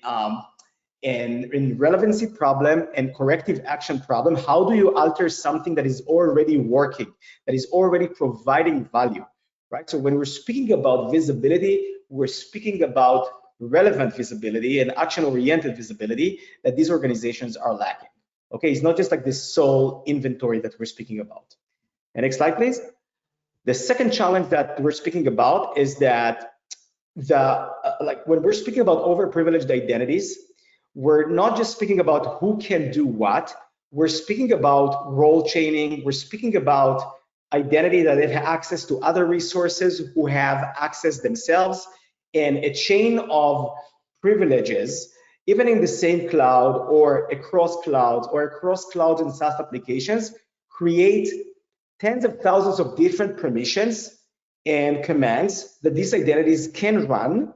relevancy problem and corrective action problem. How do you alter something that is already working, that is already providing value, right? So when we're speaking about visibility, we're speaking about relevant visibility and action-oriented visibility that these organizations are lacking. Okay, it's not just like this sole inventory that we're speaking about. And next slide, please. The second challenge that we're speaking about is that like when we're speaking about overprivileged identities, we're not just speaking about who can do what, we're speaking about role chaining, we're speaking about identity that have access to other resources who have access themselves, and a chain of privileges, even in the same cloud or across clouds and SaaS applications, create tens of thousands of different permissions and commands that these identities can run.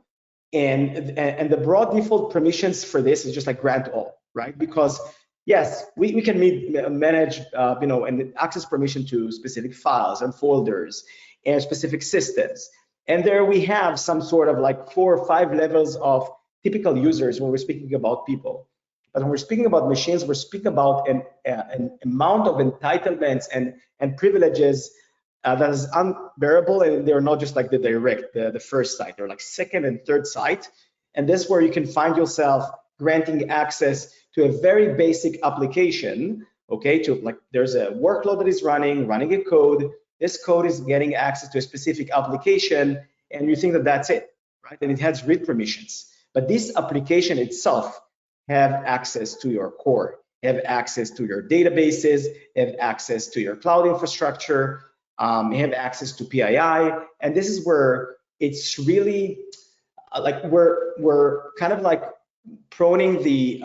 And the broad default permissions for this is just like grant all, right? Because yes, we can manage, and access permission to specific files and folders and specific systems. And there we have some sort of like 4 or 5 levels of typical users when we're speaking about people. But when we're speaking about machines, we're speaking about an amount of entitlements and privileges that is unbearable, and they're not just like the direct, the first site, they're like second and third site. And this is where you can find yourself granting access to a very basic application, okay, to like there's a workload that is running a code. This code is getting access to a specific application, and you think that that's it, right? And it has read permissions. But this application itself have access to your core, have access to your databases, have access to your cloud infrastructure, have access to PII. And this is where it's really like we're kind of like proning the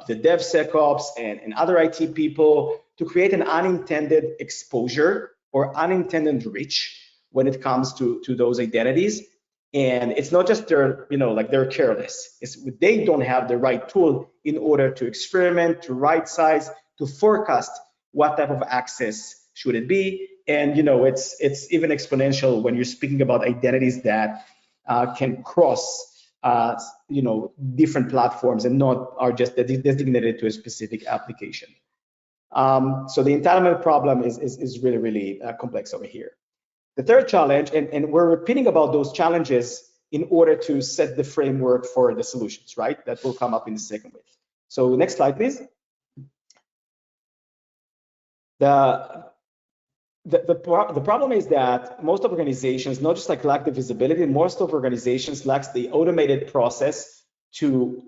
DevSecOps and other IT people to create an unintended exposure or unintended reach when it comes to those identities. And it's not just they're they're careless. It's they don't have the right tool in order to experiment, to right size, to forecast what type of access should it be. And it's even exponential when you're speaking about identities that can cross different platforms and not are just designated to a specific application. So the entitlement problem is really, really complex over here. The third challenge, and we're repeating about those challenges in order to set the framework for the solutions, right? That will come up in the second wave. So next slide, please. The problem is that most of organizations, not just like lack the visibility, most of organizations lacks the automated process to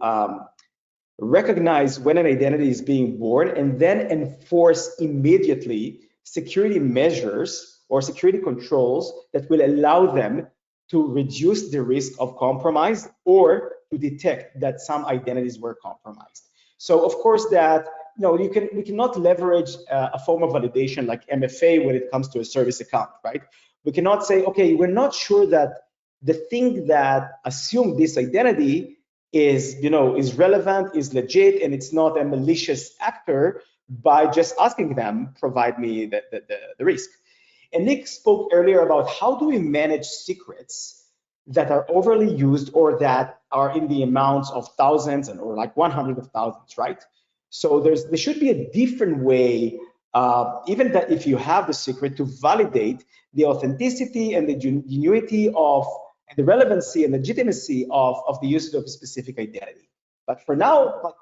recognize when an identity is being born and then enforce immediately security measures or security controls that will allow them to reduce the risk of compromise or to detect that some identities were compromised. So of course that we cannot leverage a form of validation like MFA when it comes to a service account, right? We cannot say, okay, we're not sure that the thing that assumed this identity is relevant, is legit, and it's not a malicious actor by just asking them provide me the risk. And Nick spoke earlier about how do we manage secrets that are overly used or that are in the amounts of thousands or like 100 of thousands, right? So there should be a different way, even that if you have the secret, to validate the authenticity and the genuinity of and the relevancy and legitimacy of the usage of a specific identity. But for now,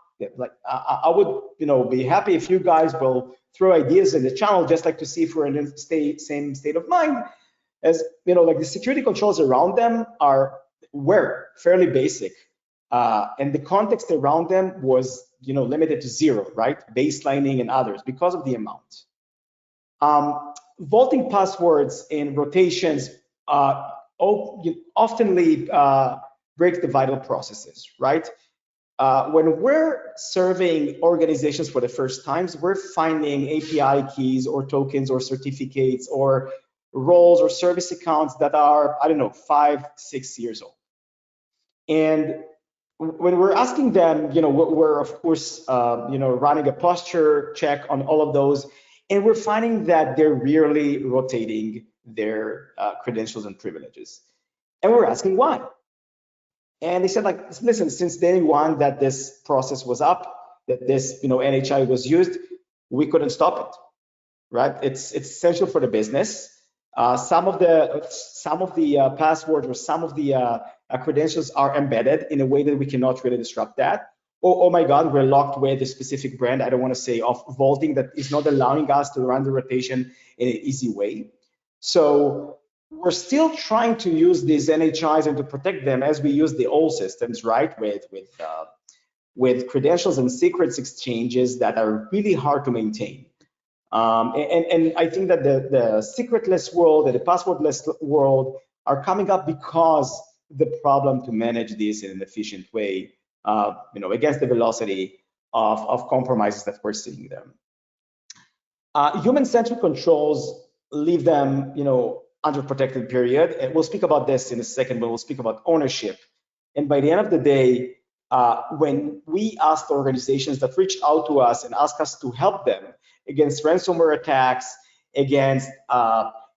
I would be happy if you guys will throw ideas in the channel, just like to see if we're in the same state of mind. As like the security controls around them were fairly basic. and the context around them was, limited to 0, right? Baselining and others because of the amount. Vaulting passwords in rotations oftenly breaks the vital processes, right? When we're serving organizations for the first times, we're finding API keys or tokens or certificates or roles or service accounts that are, I don't know, 5, 6 years old. And when we're asking them, we're of course, running a posture check on all of those, and we're finding that they're rarely rotating their credentials and privileges. And we're asking why. And they said, like, listen, since day one that this process was up, that this NHI was used, we couldn't stop it, right? It's essential for the business. Some of the passwords or some of the credentials are embedded in a way that we cannot really disrupt that. Oh my God, we're locked with a specific brand, I don't want to say, of vaulting that is not allowing us to run the rotation in an easy way. So we're still trying to use these NHIs and to protect them as we use the old systems, right? With credentials and secrets exchanges that are really hard to maintain. And I think that the secretless world and the passwordless world are coming up because the problem to manage this in an efficient way, against the velocity of compromises that we're seeing them. Human-centric controls leave them, under protected period. And we'll speak about this in a second, but we'll speak about ownership. And by the end of the day, when we ask organizations that reach out to us and ask us to help them against ransomware attacks, against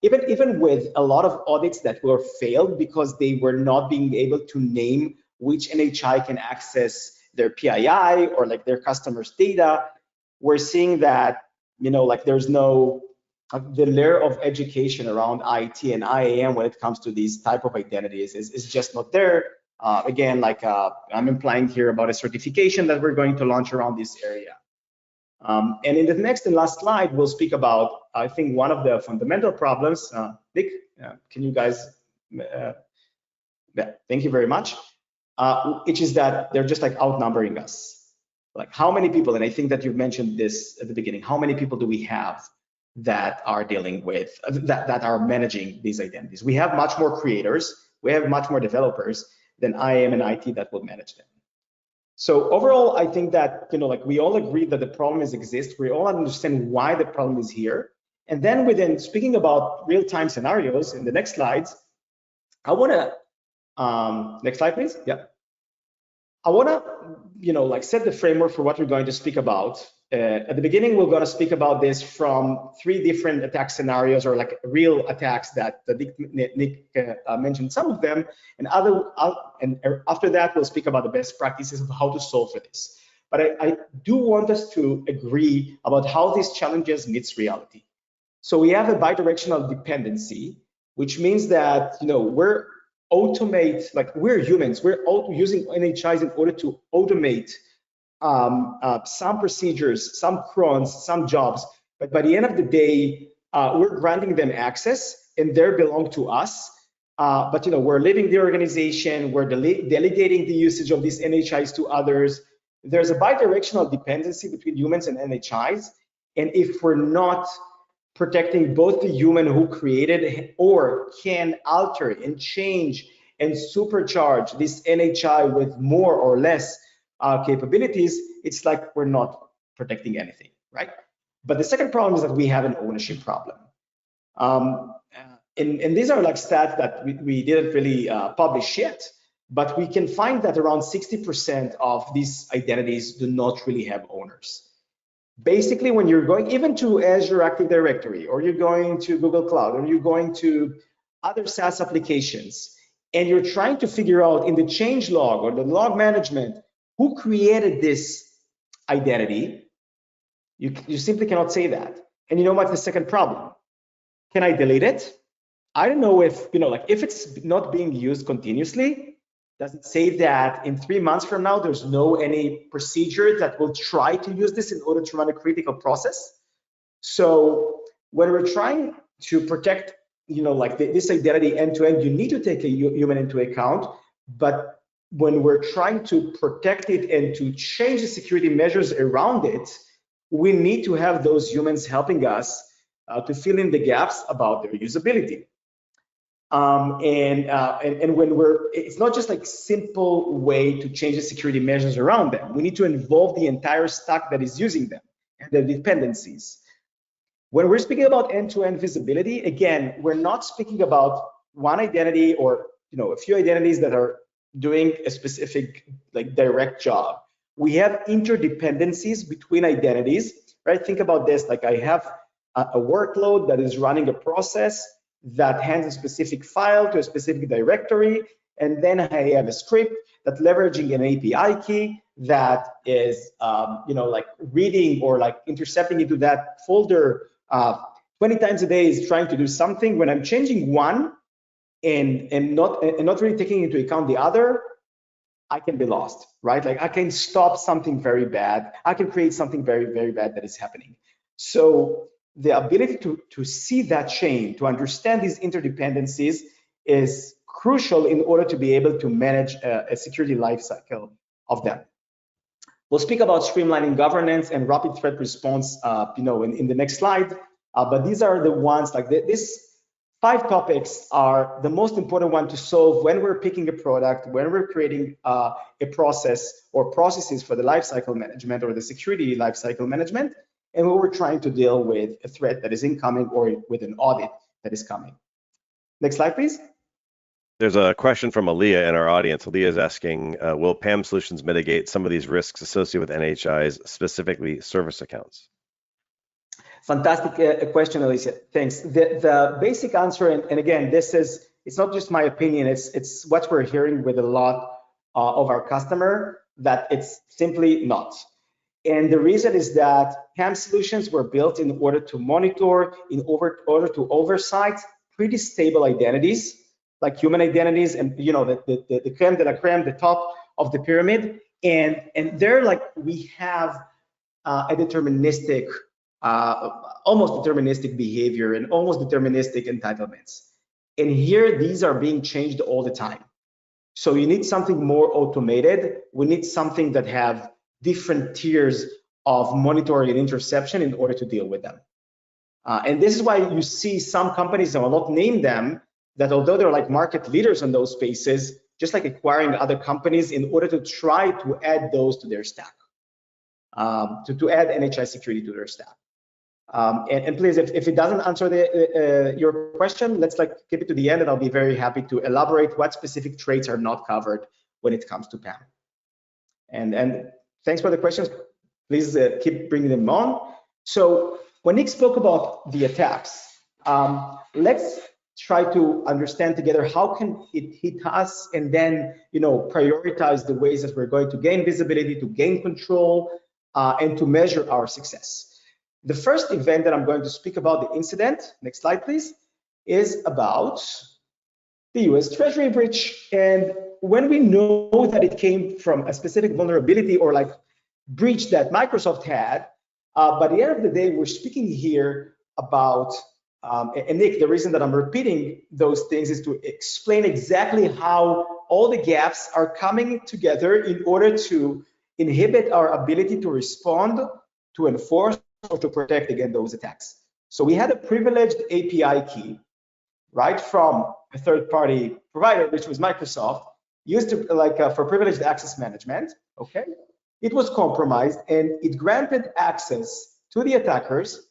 even with a lot of audits that were failed because they were not being able to name which NHI can access their PII or like their customers' data, we're seeing that, there's no, the layer of education around IT and IAM when it comes to these type of identities is just not there. Again, I'm implying here about a certification that we're going to launch around this area. And in the next and last slide, we'll speak about, I think, one of the fundamental problems. Nick, can you guys, thank you very much. Which is that they're just like outnumbering us. Like how many people, and I think that you've mentioned this at the beginning, how many people do we have that are dealing with, that are managing these identities? We have much more creators, we have much more developers than IAM and IT that will manage them. So overall, I think that, we all agree that the problem exists. We all understand why the problem is here. And then within speaking about real-time scenarios in the next slides, I want to, next slide, please. Yeah. I want to, set the framework for what we're going to speak about. At the beginning, we're going to speak about this from 3 different attack scenarios, or like real attacks that Nick mentioned some of them, and after that, we'll speak about the best practices of how to solve for this. But I do want us to agree about how these challenges meets reality. So we have a bidirectional dependency, which means that we're humans, we're using NHIs in order to automate some procedures, some crons, some jobs, but by the end of the day, we're granting them access and they belong to us. But we're leaving the organization, we're delegating the usage of these NHIs to others. There's a bidirectional dependency between humans and NHIs, and if we're not protecting both the human who created or can alter and change and supercharge this NHI with more or less capabilities, it's like we're not protecting anything, right? But the second problem is that we have an ownership problem. And these are like stats that we didn't really publish yet, but we can find that around 60% of these identities do not really have owners. Basically, when you're going even to Azure Active Directory, or you're going to Google Cloud, or you're going to other SaaS applications, and you're trying to figure out in the change log or the log management who created this identity, you simply cannot say that. And you know what's the second problem? Can I delete it? I don't know if, if it's not being used continuously, does it say that in 3 months from now, there's any procedure that will try to use this in order to run a critical process? So when we're trying to protect, this identity end to end, you need to take a human into account, but when we're trying to protect it and to change the security measures around it, we need to have those humans helping us to fill in the gaps about their usability. And when it's not just like simple way to change the security measures around them. We need to involve the entire stack that is using them and the dependencies. When we're speaking about end-to-end visibility, again, we're not speaking about one identity or a few identities that are doing a specific like direct job. We have interdependencies between identities, right? Think about this, like I have a workload that is running a process that hands a specific file to a specific directory, and then I have a script that leveraging an API key that is, like reading or like intercepting into that folder 20 times a day is trying to do something. When I'm changing one and not really taking into account the other, I can be lost, right? Like I can stop something very bad. I can create something very, very bad that is happening. So the ability to see that chain, to understand these interdependencies is crucial in order to be able to manage a security lifecycle of them. We'll speak about streamlining governance and rapid threat response, in the next slide. But these are the ones like these 5 topics are the most important one to solve when we're picking a product, when we're creating a process or processes for the lifecycle management or the security lifecycle management, and when we're trying to deal with a threat that is incoming or with an audit that is coming. Next slide, please. There's a question from Aaliyah in our audience. Aaliyah is asking, will PAM solutions mitigate some of these risks associated with NHIs, specifically service accounts? Fantastic question, Alicia. Thanks. The basic answer, and again, it's not just my opinion, it's what we're hearing with a lot of our customer, that it's simply not. And the reason is that PAM solutions were built in order to monitor, in order to oversight pretty stable identities, like human identities, and the creme de la creme, the top of the pyramid. And they're like, we have a deterministic, almost deterministic behavior and almost deterministic entitlements. And here, these are being changed all the time. So you need something more automated. We need something that have different tiers of monitoring and interception in order to deal with them. And this is why you see some companies, I will not name them, that although they're like market leaders in those spaces, just like acquiring other companies in order to try to add those to their stack, to add NHI security to their stack. And please, if it doesn't answer your question, let's like keep it to the end, and I'll be very happy to elaborate what specific traits are not covered when it comes to PAM. And thanks for the questions. Please keep bringing them on. So when Nick spoke about the attacks, let's try to understand together how can it hit us, and then prioritize the ways that we're going to gain visibility, to gain control, and to measure our success. The first event that I'm going to speak about, the incident, next slide please, is about the US Treasury breach. And when we know that it came from a specific vulnerability or like breach that Microsoft had, by the end of the day, we're speaking here about, and Nick, the reason that I'm repeating those things is to explain exactly how all the gaps are coming together in order to inhibit our ability to respond, to enforce, or to protect against those attacks. So we had a privileged API key, right, from a third-party provider, which was Microsoft, used to for privileged access management. Okay, it was compromised, and it granted access to the attackers.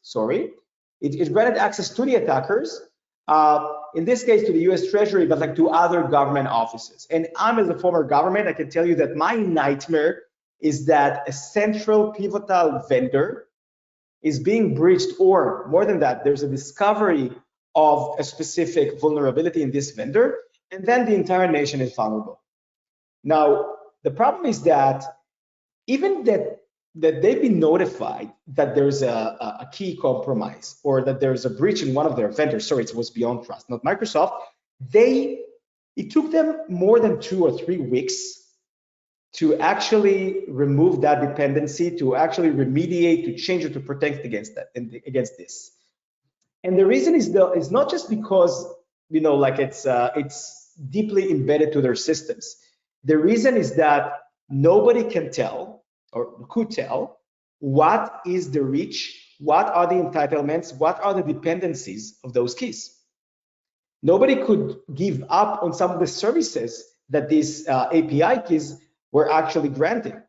It granted access to the attackers. In this case, to the U.S. Treasury, but like to other government offices. And I'm, as a former government, I can tell you that my nightmare is that a central pivotal vendor is being breached, or more than that, there's a discovery of a specific vulnerability in this vendor, and then the entire nation is vulnerable. Now, the problem is that even that they've been notified that there's a key compromise or that there's a breach in one of their vendors, sorry, it was beyond trust, not Microsoft, it took them more than 2 or 3 weeks to actually remove that dependency, to actually remediate, to change it, to protect against that, against this. And the reason is not just because it's deeply embedded to their systems. The reason is that nobody can tell or could tell what is the reach, what are the entitlements, what are the dependencies of those keys. Nobody could give up on some of the services that these API keys were actually granting.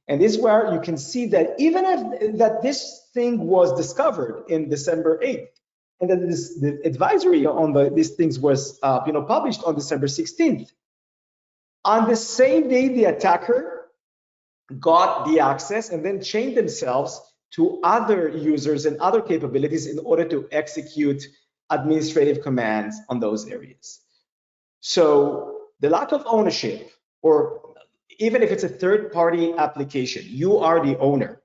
And this is where you can see that even if that this thing was discovered in December 8th, and that the advisory on these things was published on December 16th, on the same day the attacker got the access and then chained themselves to other users and other capabilities in order to execute administrative commands on those areas. So the lack of ownership, or even if it's a third-party application, you are the owner,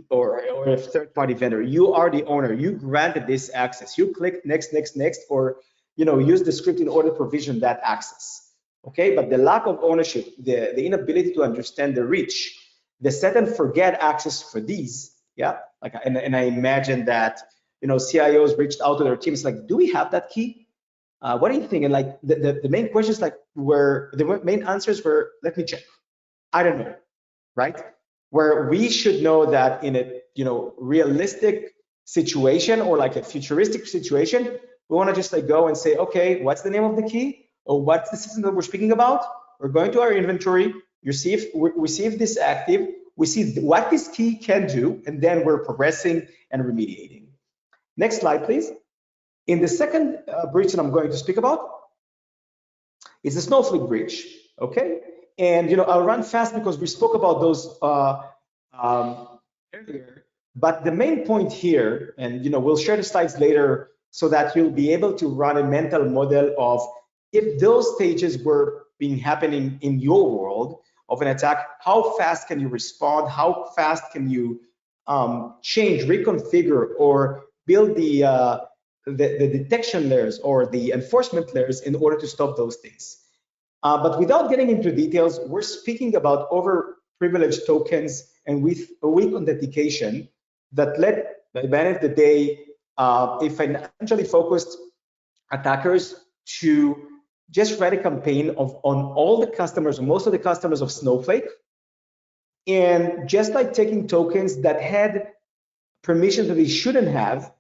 or a third-party vendor, you are the owner. You granted this access. You click next, next, next, or use the script in order to provision that access. Okay, but the lack of ownership, the inability to understand the reach, the set and forget access for these, yeah. Like, and I imagine that CIOs reached out to their teams like, do we have that key? What do you think? And like the main questions the main answers were, let me check. I don't know, right? Where we should know that in a realistic situation or like a futuristic situation, we want to just like go and say, okay, what's the name of the key? Or what's the system that we're speaking about? We're going to our inventory, we see if this active, we see what this key can do, and then we're progressing and remediating. Next slide, please. In the second breach that I'm going to speak about is the Snowflake breach, okay? And I'll run fast because we spoke about those earlier. But the main point here, and we'll share the slides later so that you'll be able to run a mental model of if those stages were happening in your world of an attack, how fast can you respond? How fast can you change, reconfigure, or build the detection layers or the enforcement layers in order to stop those things? But without getting into details, we're speaking about overprivileged tokens and with weak authentication that led, by the end of the day, a financially focused attackers to just write a campaign on all the customers, or most of the customers of Snowflake, and just like taking tokens that had permissions that they shouldn't have,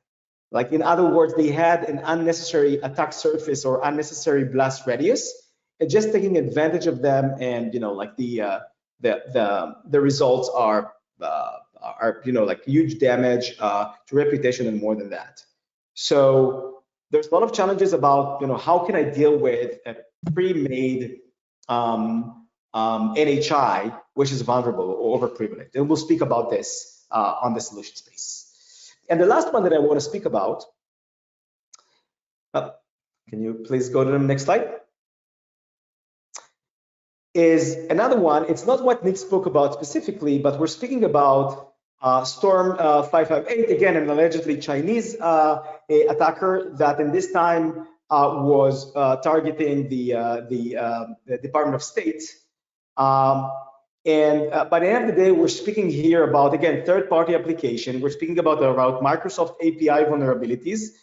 like in other words, they had an unnecessary attack surface or unnecessary blast radius, and just taking advantage of them, and like the results are like huge damage to reputation and more than that. So there's a lot of challenges about how can I deal with a pre-made NHI which is vulnerable or overprivileged, and we'll speak about this on the solution space. And the last one that I want to speak about, can you please go to the next slide? Is another one. It's not what Nick spoke about specifically, but we're speaking about Storm 558, again, an allegedly Chinese attacker that in this time was targeting the Department of State. And by the end of the day, we're speaking here about, again, third-party application. We're speaking about Microsoft API vulnerabilities.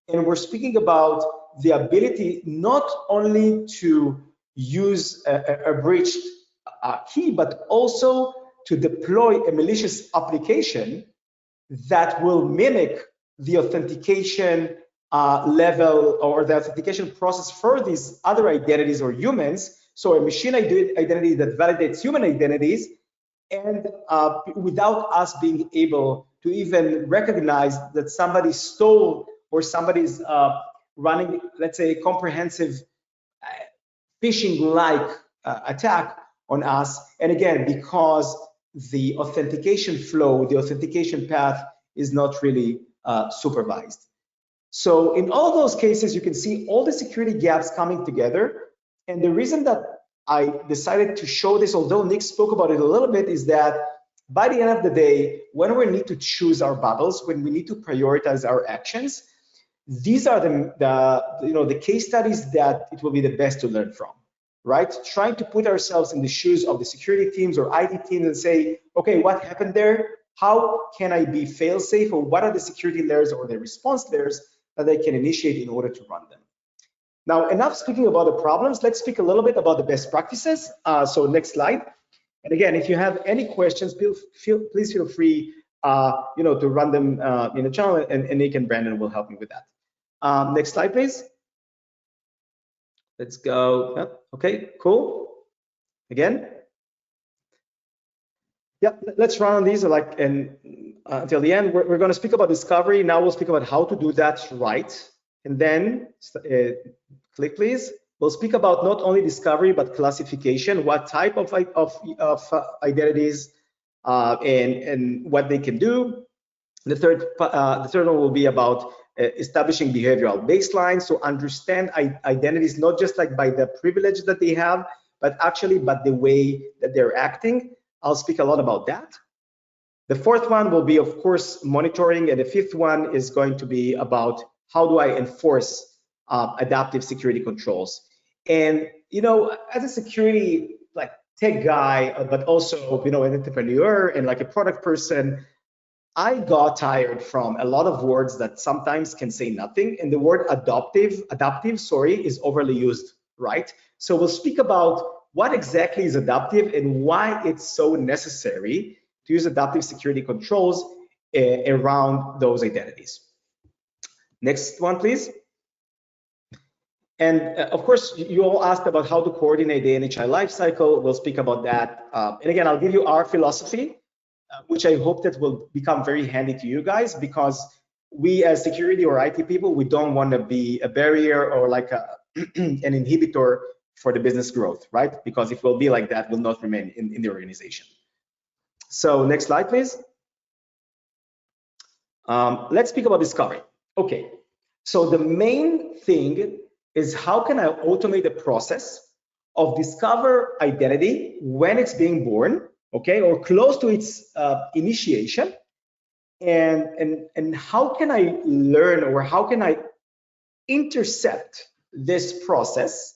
And we're speaking about the ability not only to use a breached key, but also to deploy a malicious application that will mimic the authentication level or the authentication process for these other identities or humans. So a machine identity that validates human identities, and without us being able to even recognize that somebody stole or somebody's running, let's say, a comprehensive phishing-like attack on us. And again, because the authentication flow, the authentication path is not really supervised. So in all those cases, you can see all the security gaps coming together. And the reason that I decided to show this, although Nick spoke about it a little bit, is that by the end of the day, when we need to choose our battles, when we need to prioritize our actions, these are the case studies that it will be the best to learn from, right? Trying to put ourselves in the shoes of the security teams or IT teams and say, okay, what happened there? How can I be fail-safe, or what are the security layers or the response layers that I can initiate in order to run them? Now, enough speaking about the problems. Let's speak a little bit about the best practices. So next slide. And again, if you have any questions, please feel free, to run them in the channel, and Nick and Brandon will help me with that. Next slide, please. Let's go. Yep. Okay, cool. Again. Yep, let's run on these until the end. We're going to speak about discovery. Now we'll speak about how to do that right. And then click, please. We'll speak about not only discovery, but classification, what type of identities and what they can do. The third one will be about establishing behavioral baselines. So understand identities, not just like by the privilege that they have, but the way that they're acting. I'll speak a lot about that. The fourth one will be, of course, monitoring. And the fifth one is going to be about how do I enforce adaptive security controls. And, as a security tech guy, but also, an entrepreneur and like a product person, I got tired from a lot of words that sometimes can say nothing. And the word adaptive, is overly used, right? So we'll speak about what exactly is adaptive and why it's so necessary to use adaptive security controls around those identities. Next one, please. And of course, you all asked about how to coordinate the NHI lifecycle. We'll speak about that. And again, I'll give you our philosophy, which I hope that will become very handy to you guys, because we as security or IT people, we don't want to be a barrier or like an inhibitor for the business growth, right? Because if we'll be like that, we'll not remain in the organization. So next slide, please. Let's speak about discovery. Okay, so the main thing is how can I automate the process of discover identity when it's being born, okay, or close to its initiation, and how can I learn, or how can I intercept this process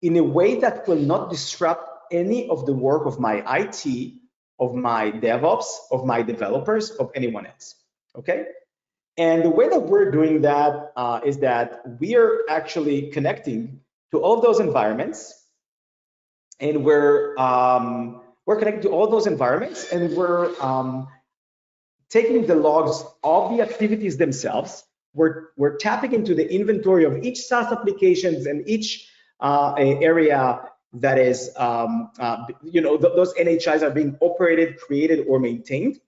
in a way that will not disrupt any of the work of my IT, of my DevOps, of my developers, of anyone else, okay? And the way that we're doing that is that we are actually connecting to all of those environments, and we're connecting to all those environments, and we're taking the logs of the activities themselves. We're tapping into the inventory of each SaaS applications and each area that is, those NHIs are being operated, created, or maintained.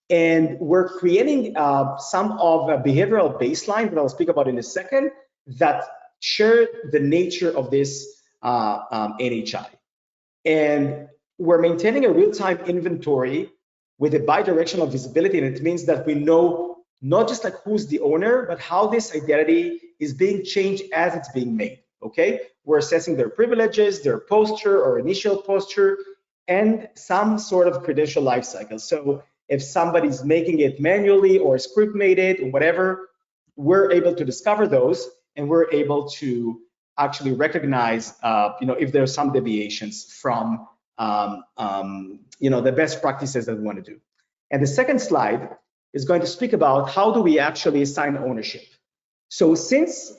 And we're creating some of a behavioral baseline that I'll speak about in a second that share the nature of this NHI. And we're maintaining a real-time inventory with a bi-directional visibility, and it means that we know not just like who's the owner, but how this identity is being changed as it's being made, okay? We're assessing their privileges, their posture or initial posture, and some sort of credential lifecycle. So if somebody's making it manually or script made it or whatever, we're able to discover those, and we're able to actually recognize, if there's some deviations from, the best practices that we want to do. And the second slide is going to speak about how do we actually assign ownership. So since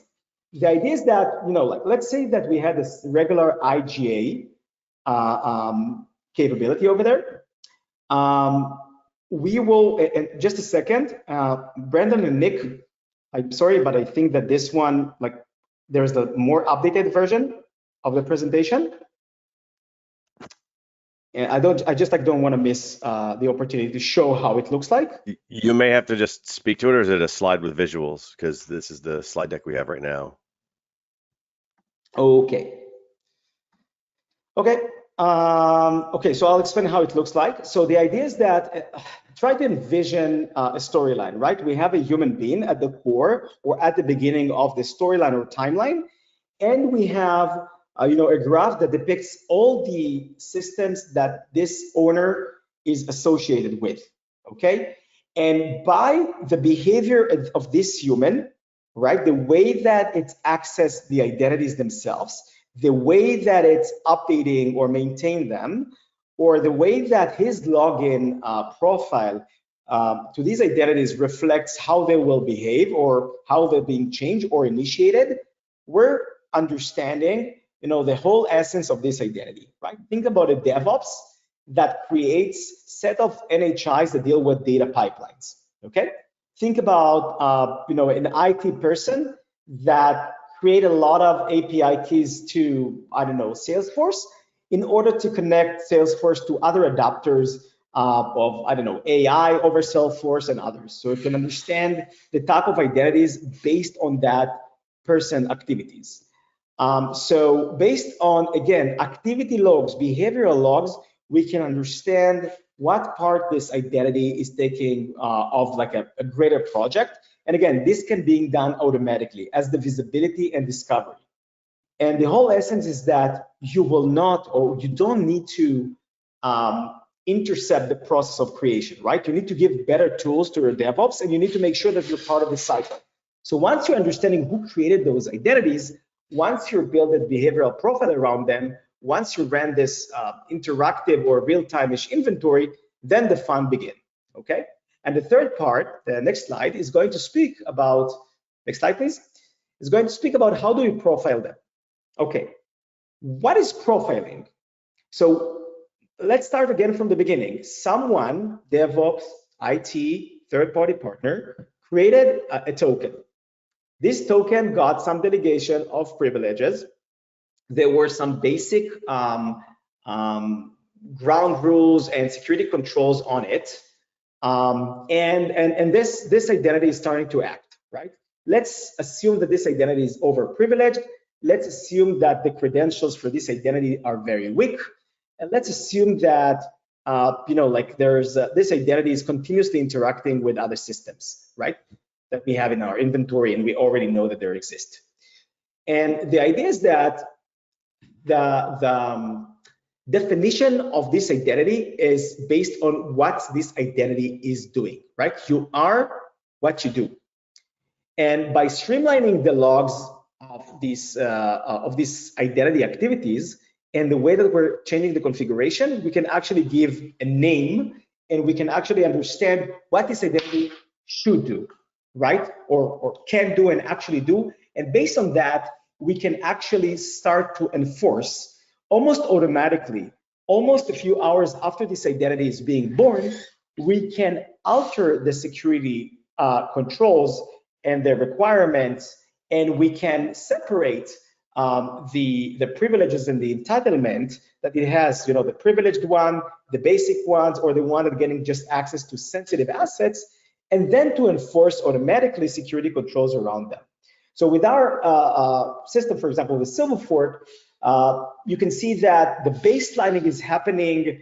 the idea is that, let's say that we had this regular IGA capability over there. We will, in just a second, Brandon and Nick, I'm sorry, but I think that this one, there's the more updated version of the presentation. And I just don't want to miss the opportunity to show how it looks like. You may have to just speak to it, or is it a slide with visuals? Because this is the slide deck we have right now. Okay. Okay. Okay, so I'll explain how it looks like. So the idea is that try to envision a storyline, right? We have a human being at the core or at the beginning of the storyline or timeline, and we have a graph that depicts all the systems that this owner is associated with, okay? And by the behavior of this human, right, the way that it's accessed the identities themselves, the way that it's updating or maintain them, or the way that his login profile to these identities reflects how they will behave or how they're being changed or initiated, we're understanding, the whole essence of this identity, right? Think about a DevOps that creates set of NHIs that deal with data pipelines, okay? Think about, an IT person that create a lot of API keys to, I don't know, Salesforce in order to connect Salesforce to other adapters of, I don't know, AI over Salesforce and others. So it can understand the type of identities based on that person activities. So based on, again, activity logs, behavioral logs, we can understand what part this identity is taking of like a greater project. And again, this can be done automatically as the visibility and discovery. And the whole essence is that you will not, or you don't need to intercept the process of creation, right? You need to give better tools to your DevOps, and you need to make sure that you're part of the cycle. So once you're understanding who created those identities, once you build a behavioral profile around them, once you ran this interactive or real-time-ish inventory, then the fun begins, okay? And the third part, the next slide, is going to speak about, next slide, please, is going to speak about how do we profile them. Okay, what is profiling? So let's start again from the beginning. Someone, DevOps, IT, third-party partner, created a token. This token got some delegation of privileges. There were some basic ground rules and security controls on it. And this identity is starting to act, right? Let's assume that this identity is overprivileged. Let's assume that the credentials for this identity are very weak. And let's assume that, there's this identity is continuously interacting with other systems, right? That we have in our inventory, and we already know that there exist. And the idea is that the definition of this identity is based on what this identity is doing, right? You are what you do. And by streamlining the logs of these identity activities and the way that we're changing the configuration, we can actually give a name, and we can actually understand what this identity should do, right? Or can do and actually do. And based on that, we can actually start to enforce almost automatically, almost a few hours after this identity is being born, we can alter the security controls and the requirements, and we can separate the privileges and the entitlement that it has, the privileged one, the basic ones, or the one that getting just access to sensitive assets, and then to enforce automatically security controls around them. So with our system, for example, with Silverfort, you can see that the baselining is happening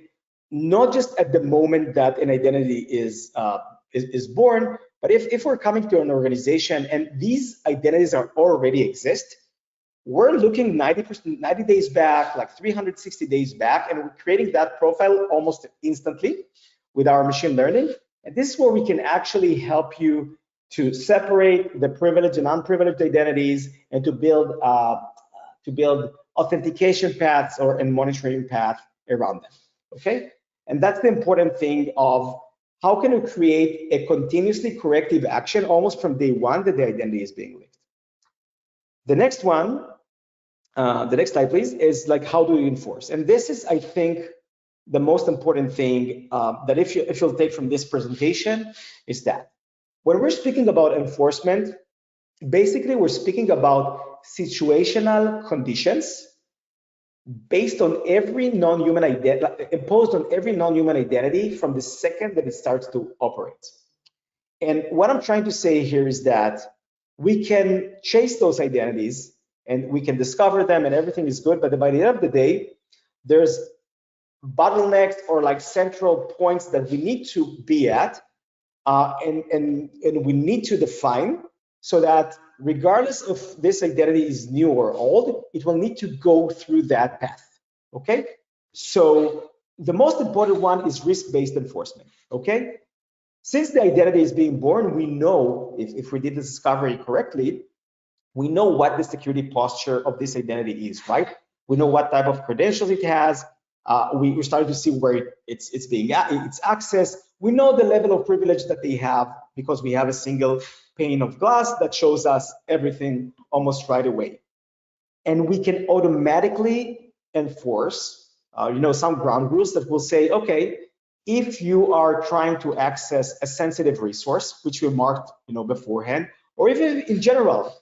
not just at the moment that an identity is born, but if we're coming to an organization and these identities are already exist, we're looking 90 days back, like 360 days back, and we're creating that profile almost instantly with our machine learning. And this is where we can actually help you to separate the privileged and unprivileged identities, and to build authentication paths and monitoring path around them, okay? And that's the important thing of how can we create a continuously corrective action almost from day one that the identity is being linked. The next one, the next slide, please, is like how do we enforce? And this is, I think, the most important thing that if you'll take from this presentation is that when we're speaking about enforcement, basically we're speaking about situational conditions based on every non-human identity, imposed on every non-human identity from the second that it starts to operate. And what I'm trying to say here is that we can chase those identities and we can discover them and everything is good, but by the end of the day, there's bottlenecks or like central points that we need to be at and we need to define so that regardless of this identity is new or old, it will need to go through that path, okay? So the most important one is risk-based enforcement, okay? Since the identity is being born, we know, if we did the discovery correctly, we know what the security posture of this identity is, right? We know what type of credentials it has. We're starting to see where it's accessed. We know the level of privilege that they have because we have a single pane of glass that shows us everything almost right away. and we can automatically enforce, some ground rules that will say, okay, if you are trying to access a sensitive resource, which we marked, beforehand, or even in general,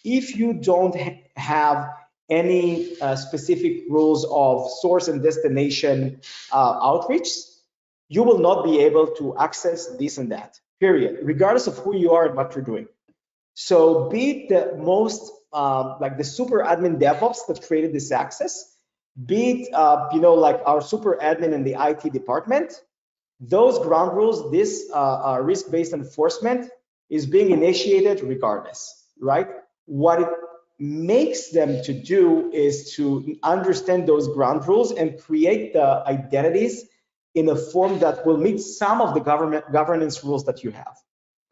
if you don't have any specific rules of source and destination outreach, you will not be able to access this and that, period, regardless of who you are and what you're doing. So be it the most, like the super admin DevOps that created this access, be it, like our super admin in the IT department, those ground rules, this risk-based enforcement is being initiated regardless, right? What it makes them to do is to understand those ground rules and create the identities in a form that will meet some of the governance rules that you have.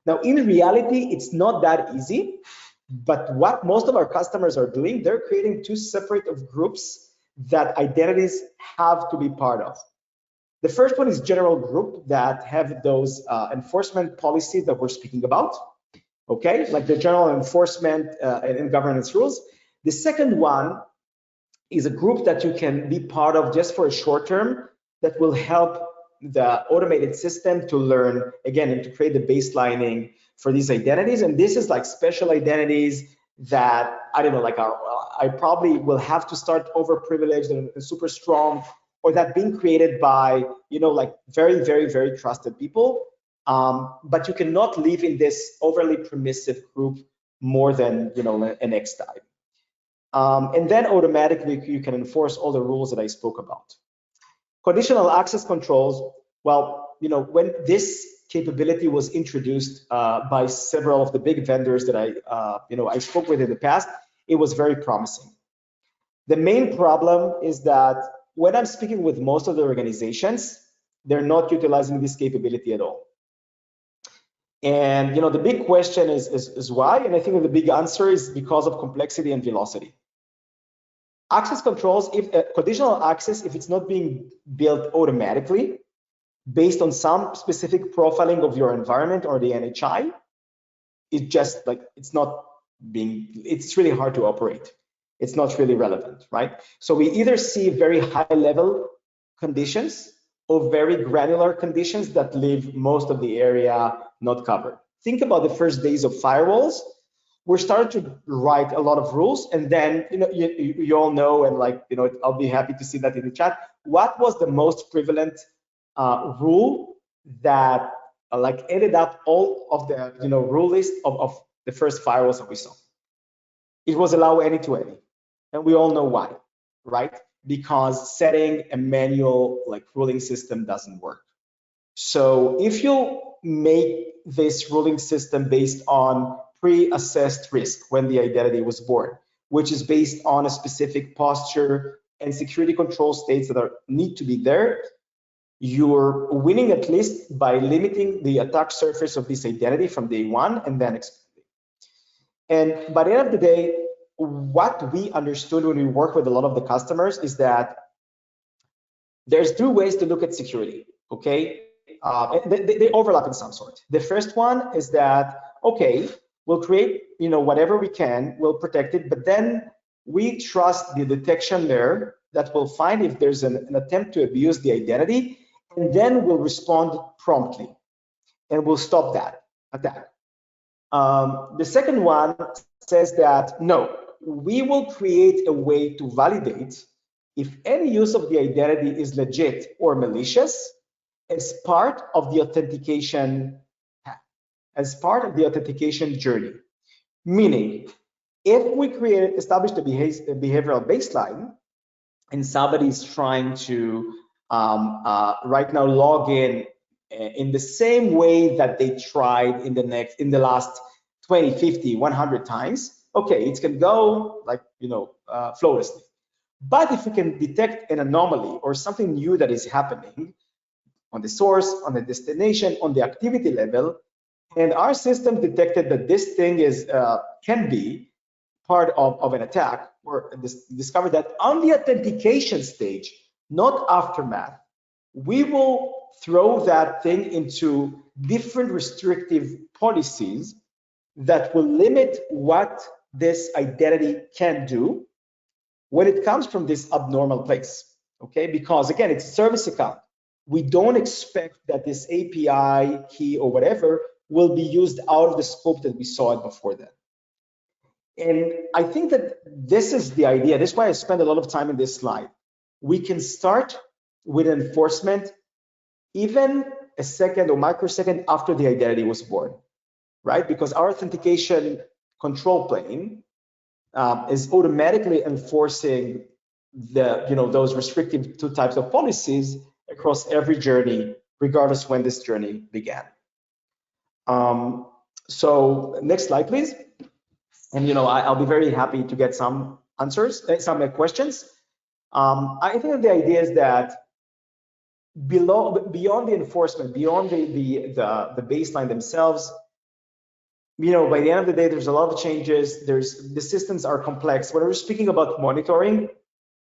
Now, in reality, it's not that easy, but what most of our customers are doing, they're creating two separate groups that identities have to be part of. The first one is general group that have those enforcement policies that we're speaking about, okay, like the general enforcement and governance rules. The second one is a group that you can be part of just for a short term that will help the automated system to learn, again, and to create the baselining for these identities. And this is like special identities that, I don't know, like I probably will have to start overprivileged and super strong, or that being created by, like very, very, very trusted people. But you cannot live in this overly permissive group more than, an X type. And then automatically you can enforce all the rules that I spoke about. Conditional access controls, well, when this capability was introduced by several of the big vendors that I spoke with in the past, it was very promising. The main problem is that when I'm speaking with most of the organizations, they're not utilizing this capability at all. And the big question is why, and I think the big answer is because of complexity and velocity. Access controls, if conditional access, if it's not being built automatically based on some specific profiling of your environment or the NHI, it's just like it's really hard to operate. It's not really relevant, right? So we either see very high level conditions or very granular conditions that leave most of the area not covered. Think about the first days of firewalls. We're starting to write a lot of rules, and then you all know, and I'll be happy to see that in the chat. What was the most prevalent rule that ended up all of the rule list of the first firewalls that we saw? It was allow any to any, and we all know why, right? Because setting a manual ruling system doesn't work. So if you make this ruling system based on pre-assessed risk when the identity was born, which is based on a specific posture and security control states that need to be there, you're winning at least by limiting the attack surface of this identity from day one and then expanding. And by the end of the day, what we understood when we work with a lot of the customers is that there's two ways to look at security, okay? They overlap in some sort. The first one is that, okay, we'll create, whatever we can, we'll protect it, but then we trust the detection layer that will find if there's an attempt to abuse the identity, and then we'll respond promptly, and we'll stop that attack. The second one says that, no, we will create a way to validate if any use of the identity is legit or malicious as part of the authentication path, as part of the authentication journey. Meaning, if we establish the behavioral baseline, and somebody is trying to right now log in the same way that they tried in the last 20, 50, 100 times, okay, it can go flawlessly. But if we can detect an anomaly or something new that is happening on the source, on the destination, on the activity level, and our system detected that this thing can be part of an attack, or discovered that on the authentication stage, not aftermath, we will throw that thing into different restrictive policies that will limit what this identity can do when it comes from this abnormal place, okay? Because again, it's a service account. We don't expect that this API key or whatever will be used out of the scope that we saw it before that. And I think that this is the idea. This is why I spend a lot of time in this slide. We can start with enforcement even a second or microsecond after the identity was born, right? Because our authentication control plane is automatically enforcing those restrictive two types of policies across every journey, regardless when this journey began. So next slide, please. And I'll be very happy to get some answers, some questions. I think that the idea is that beyond the enforcement, beyond the baseline themselves, by the end of the day, there's a lot of changes. The systems are complex. When we're speaking about monitoring,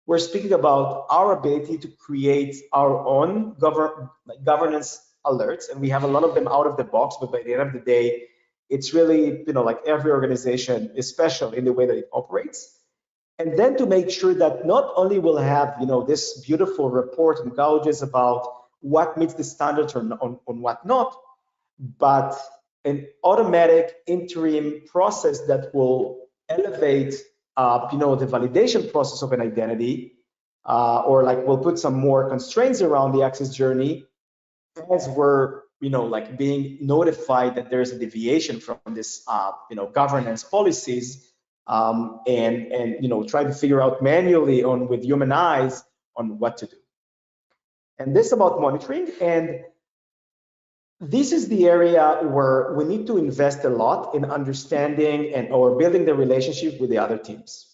we're speaking about our ability to create our own governance alerts, and we have a lot of them out of the box. But by the end of the day, it's really like every organization is special in the way that it operates. And then to make sure that not only we'll have this beautiful report and gauges about what meets the standards on what not, but an automatic interim process that will elevate the validation process of an identity, or like we'll put some more constraints around the access journey as we're being notified that there's a deviation from this governance policies, and try to figure out manually with human eyes on what to do. And this about monitoring, and this is the area where we need to invest a lot in understanding or building the relationship with the other teams.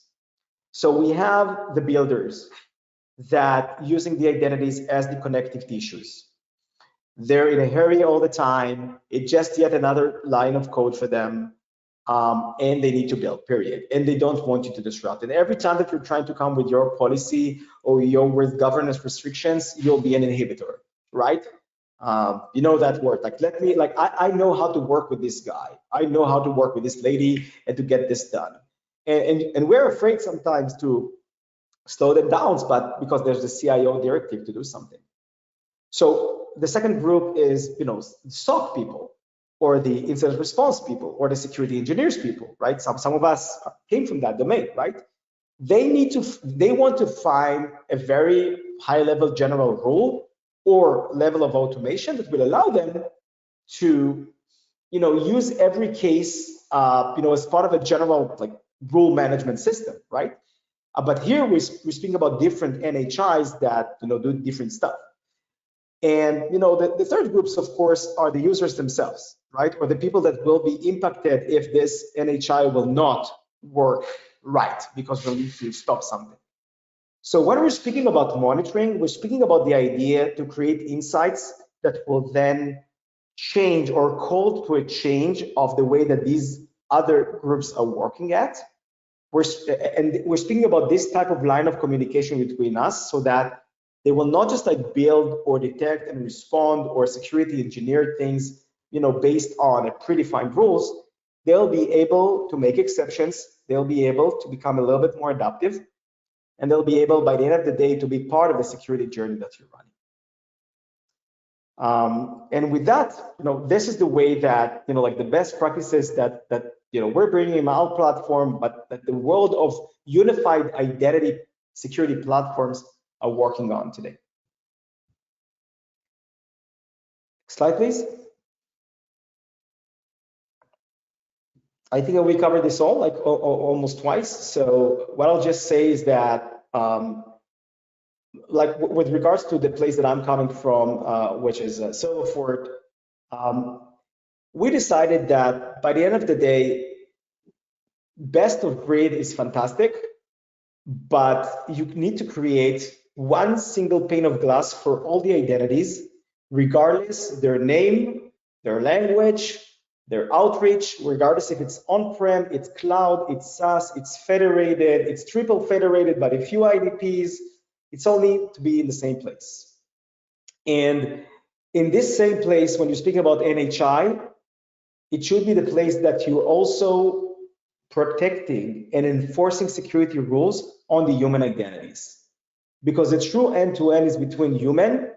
So we have the builders that using the identities as the connective tissues. They're in a hurry all the time. It's just yet another line of code for them, and they need to build, period. And they don't want you to disrupt. And every time that you're trying to come with your policy or with governance restrictions, you'll be an inhibitor, right? That word, I know how to work with this guy. I know how to work with this lady and to get this done. And we're afraid sometimes to slow them down, but because there's the CIO directive to do something. So the second group is, SOC people, or the incident response people, or the security engineers people, right? Some of us came from that domain, right? They want to find a very high level general rule or level of automation that will allow them to, use every case, as part of a general rule management system, right? But here we're speaking about different NHIs that do different stuff. And the third groups, of course, are the users themselves, right? Or the people that will be impacted if this NHI will not work right, because we'll need to stop something. So when we're speaking about monitoring, we're speaking about the idea to create insights that will then change or call to a change of the way that these other groups are working at. We're speaking about this type of line of communication between us, so that they will not just build or detect and respond or security engineer things, based on a predefined rules. They'll be able to make exceptions. They'll be able to become a little bit more adaptive, and they'll be able, by the end of the day, to be part of the security journey that you're running. And with that, this is the way that, the best practices that we're bringing in our platform, but that the world of unified identity security platforms are working on today. Slide, please. I think that we covered this all almost twice. So what I'll just say is that, with regards to the place that I'm coming from, which is Silverfort, we decided that by the end of the day, best of breed is fantastic, but you need to create one single pane of glass for all the identities, regardless their name, their language, their outreach, regardless if it's on-prem, it's cloud, it's SaaS, it's federated, it's triple federated, but a few IDPs, it's all need to be in the same place. And in this same place, when you're speaking about NHI, it should be the place that you also protecting and enforcing security rules on the human identities. Because the true end-to-end is between human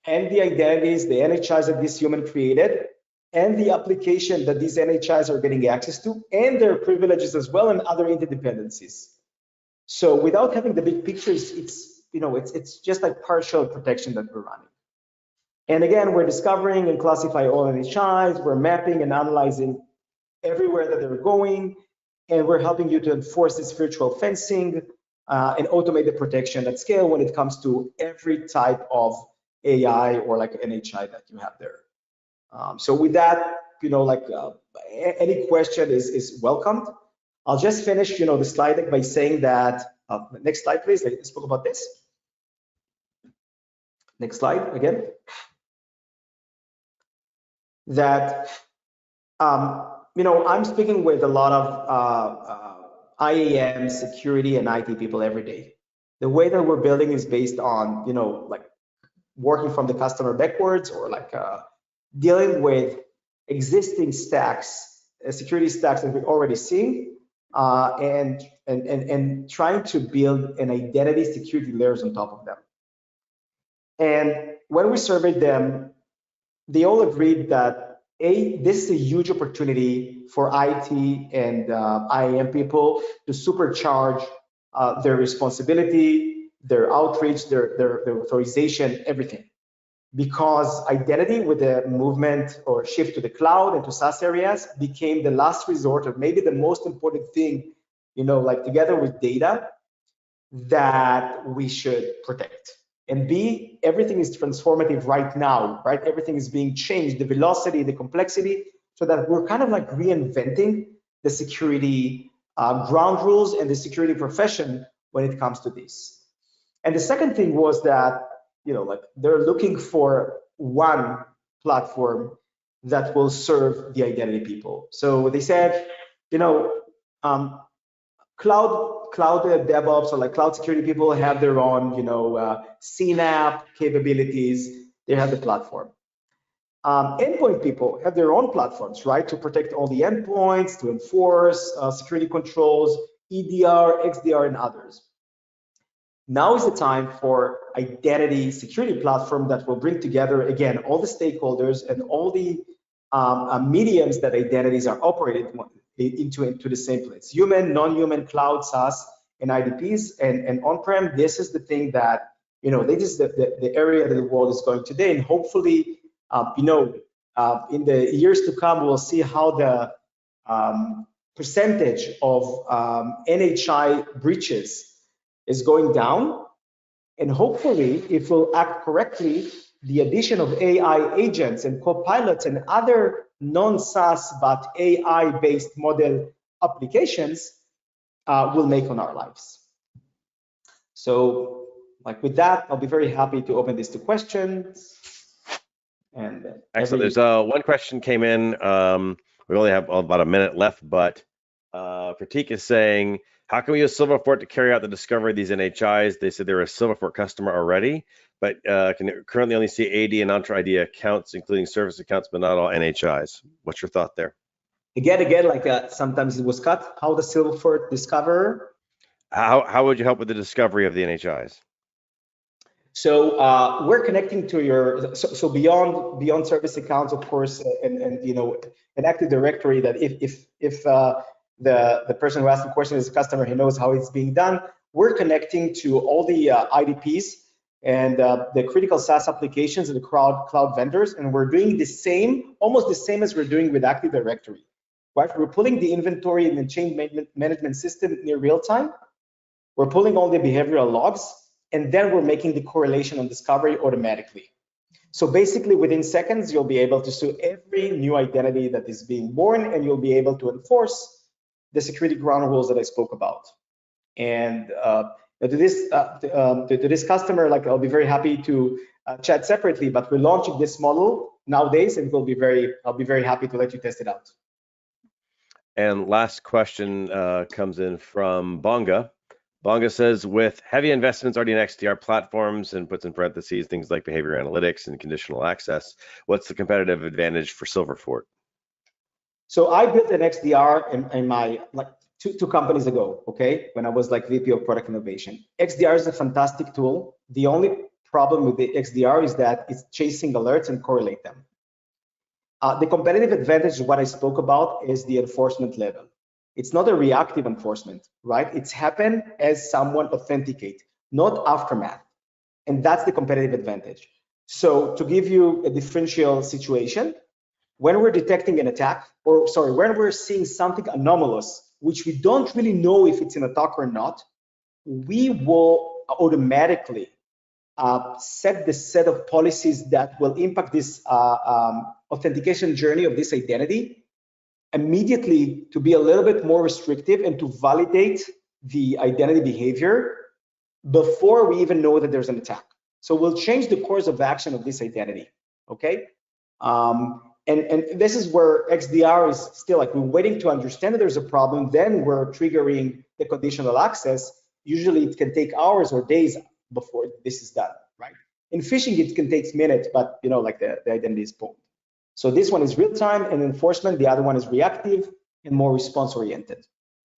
and the identities, the NHIs that this human created, and the application that these NHIs are getting access to, and their privileges as well, and other interdependencies. So without having the big picture, it's just like partial protection that we're running. And again, we're discovering and classifying all NHIs, we're mapping and analyzing everywhere that they're going, and we're helping you to enforce this virtual fencing and automate the protection at scale when it comes to every type of AI or like NHI that you have there. So with that, any question is welcomed. I'll just finish, the slide deck by saying that, next slide, please. Let's spoke about this. Next slide again. That, I'm speaking with a lot of IAM, security, and IT people every day. The way that we're building is based on, like working from the customer backwards, or like dealing with existing stacks, security stacks that we're already seeing, and trying to build an identity security layers on top of them. And when we surveyed them, they all agreed that this is a huge opportunity for IT and IAM people to supercharge their responsibility, their outreach, their authorization, everything. Because identity, with the movement or shift to the cloud and to SaaS areas, became the last resort, or maybe the most important thing, like together with data, that we should protect. And B, everything is transformative right now, right? Everything is being changed, the velocity, the complexity, so that we're kind of like reinventing the security ground rules and the security profession when it comes to this. And the second thing was that, like they're looking for one platform that will serve the identity people. So they said, cloud DevOps or like cloud security people have their own, CNAPP capabilities. They have the platform. Endpoint people have their own platforms, right, to protect all the endpoints, to enforce security controls, EDR, XDR, and others. Now is the time for identity security platform that will bring together, again, all the stakeholders and all the mediums that identities are operated into the same place: human, non-human, cloud, SaaS, and IDPs, and on-prem. This is the thing that, this is the area that the world is going today, and hopefully, in the years to come, we'll see how the percentage of NHI breaches is going down, and hopefully, if we'll act correctly, the addition of AI agents and co-pilots and other non-SaaS but AI-based model applications will make on our lives. So, like with that, I'll be very happy to open this to questions. And excellent. There's one question came in. We only have about a minute left, but Pratik is saying, how can we use Silverfort to carry out the discovery of these NHIs? They said they're a Silverfort customer already, but can currently only see AD and Entra ID accounts, including service accounts, but not all NHIs. What's your thought there? Again, like sometimes it was cut. How the Silverfort discover? How would you help with the discovery of the NHIs? So we're connecting to your, so beyond service accounts, of course, and an Active Directory, that if the person who asked the question is a customer, he knows how it's being done. We're connecting to all the IDPs and the critical SaaS applications and the cloud vendors, and we're doing the same, almost the same as we're doing with Active Directory, right? We're pulling the inventory in the change management system near real time. We're pulling all the behavioral logs, and then we're making the correlation on discovery automatically. So basically, within seconds, you'll be able to sue every new identity that is being born, and you'll be able to enforce the security ground rules that I spoke about. And to this customer, like, I'll be very happy to chat separately, but we're launching this model nowadays, and I'll be very happy to let you test it out. And last question comes in from Bonga. Bonga says, with heavy investments already in XDR platforms, and puts in parentheses things like behavior analytics and conditional access, what's the competitive advantage for Silverfort? So I built an XDR in my, like, two companies ago, okay, when I was like VP of product innovation. XDR is a fantastic tool. The only problem with the XDR is that it's chasing alerts and correlate them. The competitive advantage, what I spoke about, is the enforcement level. It's not a reactive enforcement, right? It's happened as someone authenticate, not aftermath. And that's the competitive advantage. So to give you a differential situation, when we're detecting an attack, or sorry, when we're seeing something anomalous, which we don't really know if it's an attack or not, we will automatically set the set of policies that will impact this authentication journey of this identity immediately to be a little bit more restrictive and to validate the identity behavior before we even know that there's an attack. So we'll change the course of action of this identity, okay? And this is where XDR is still like, we're waiting to understand that there's a problem, then we're triggering the conditional access. Usually it can take hours or days before this is done, right? In phishing, it can take minutes, but you know, like the identity is pulled. So this one is real time and enforcement. The other one is reactive and more response oriented.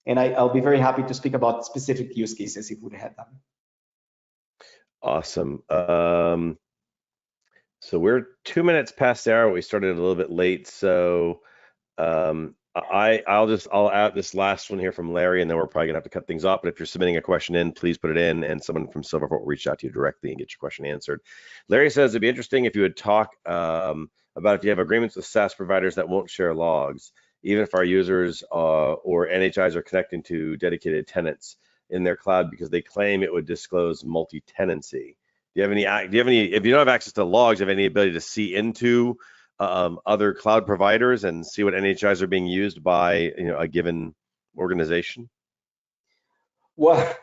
And I'll be very happy to speak about specific use cases if we had them. Awesome. So we're 2 minutes past the hour. We started a little bit late, so I'll add this last one here from Larry, and then we're probably gonna have to cut things off. But if you're submitting a question in, please put it in, and someone from Silverfort will reach out to you directly and get your question answered. Larry says it'd be interesting if you would talk about if you have agreements with SaaS providers that won't share logs, even if our users or NHIs are connecting to dedicated tenants in their cloud because they claim it would disclose multi-tenancy. Do you have any, if you don't have access to logs, do you have any ability to see into other cloud providers and see what NHIs are being used by, you know, a given organization? Well,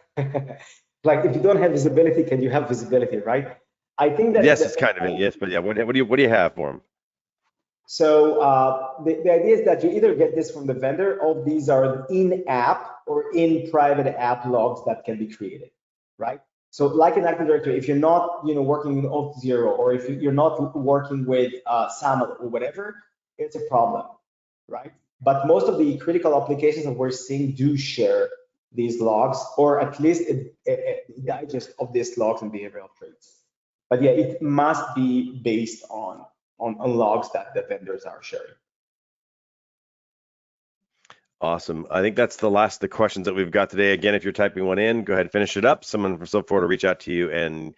like if you don't have visibility, can you have visibility, right? I think that yes, it's kind of a yes, but yeah, what do you have for them? So the idea is that you either get this from the vendor, or these are in-app or in private app logs that can be created, right? So like an Active Directory, if you're not, you know, working with Auth0, or if you're not working with SAML or whatever, it's a problem, right? But most of the critical applications that we're seeing do share these logs, or at least a digest of these logs and behavioral traits. But yeah, it must be based on logs that the vendors are sharing. Awesome. I think that's the last of the questions that we've got today. Again, if you're typing one in, go ahead and finish it up. Someone from Silverfort will reach out to you and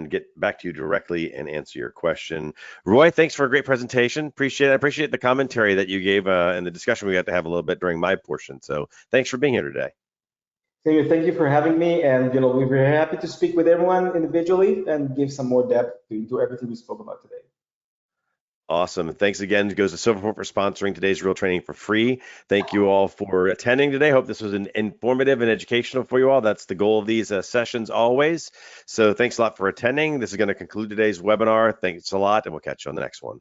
get back to you directly and answer your question. Roy, thanks for a great presentation. Appreciate it. I appreciate the commentary that you gave and the discussion we got to have a little bit during my portion. So thanks for being here today. Thank you for having me, and you know, we're very happy to speak with everyone individually and give some more depth to everything we spoke about today. Awesome. Thanks again. It goes to Silverfort for sponsoring today's real training for free. Thank you all for attending today. Hope this was informative and educational for you all. That's the goal of these sessions always. So thanks a lot for attending. This is going to conclude today's webinar. Thanks a lot, and we'll catch you on the next one.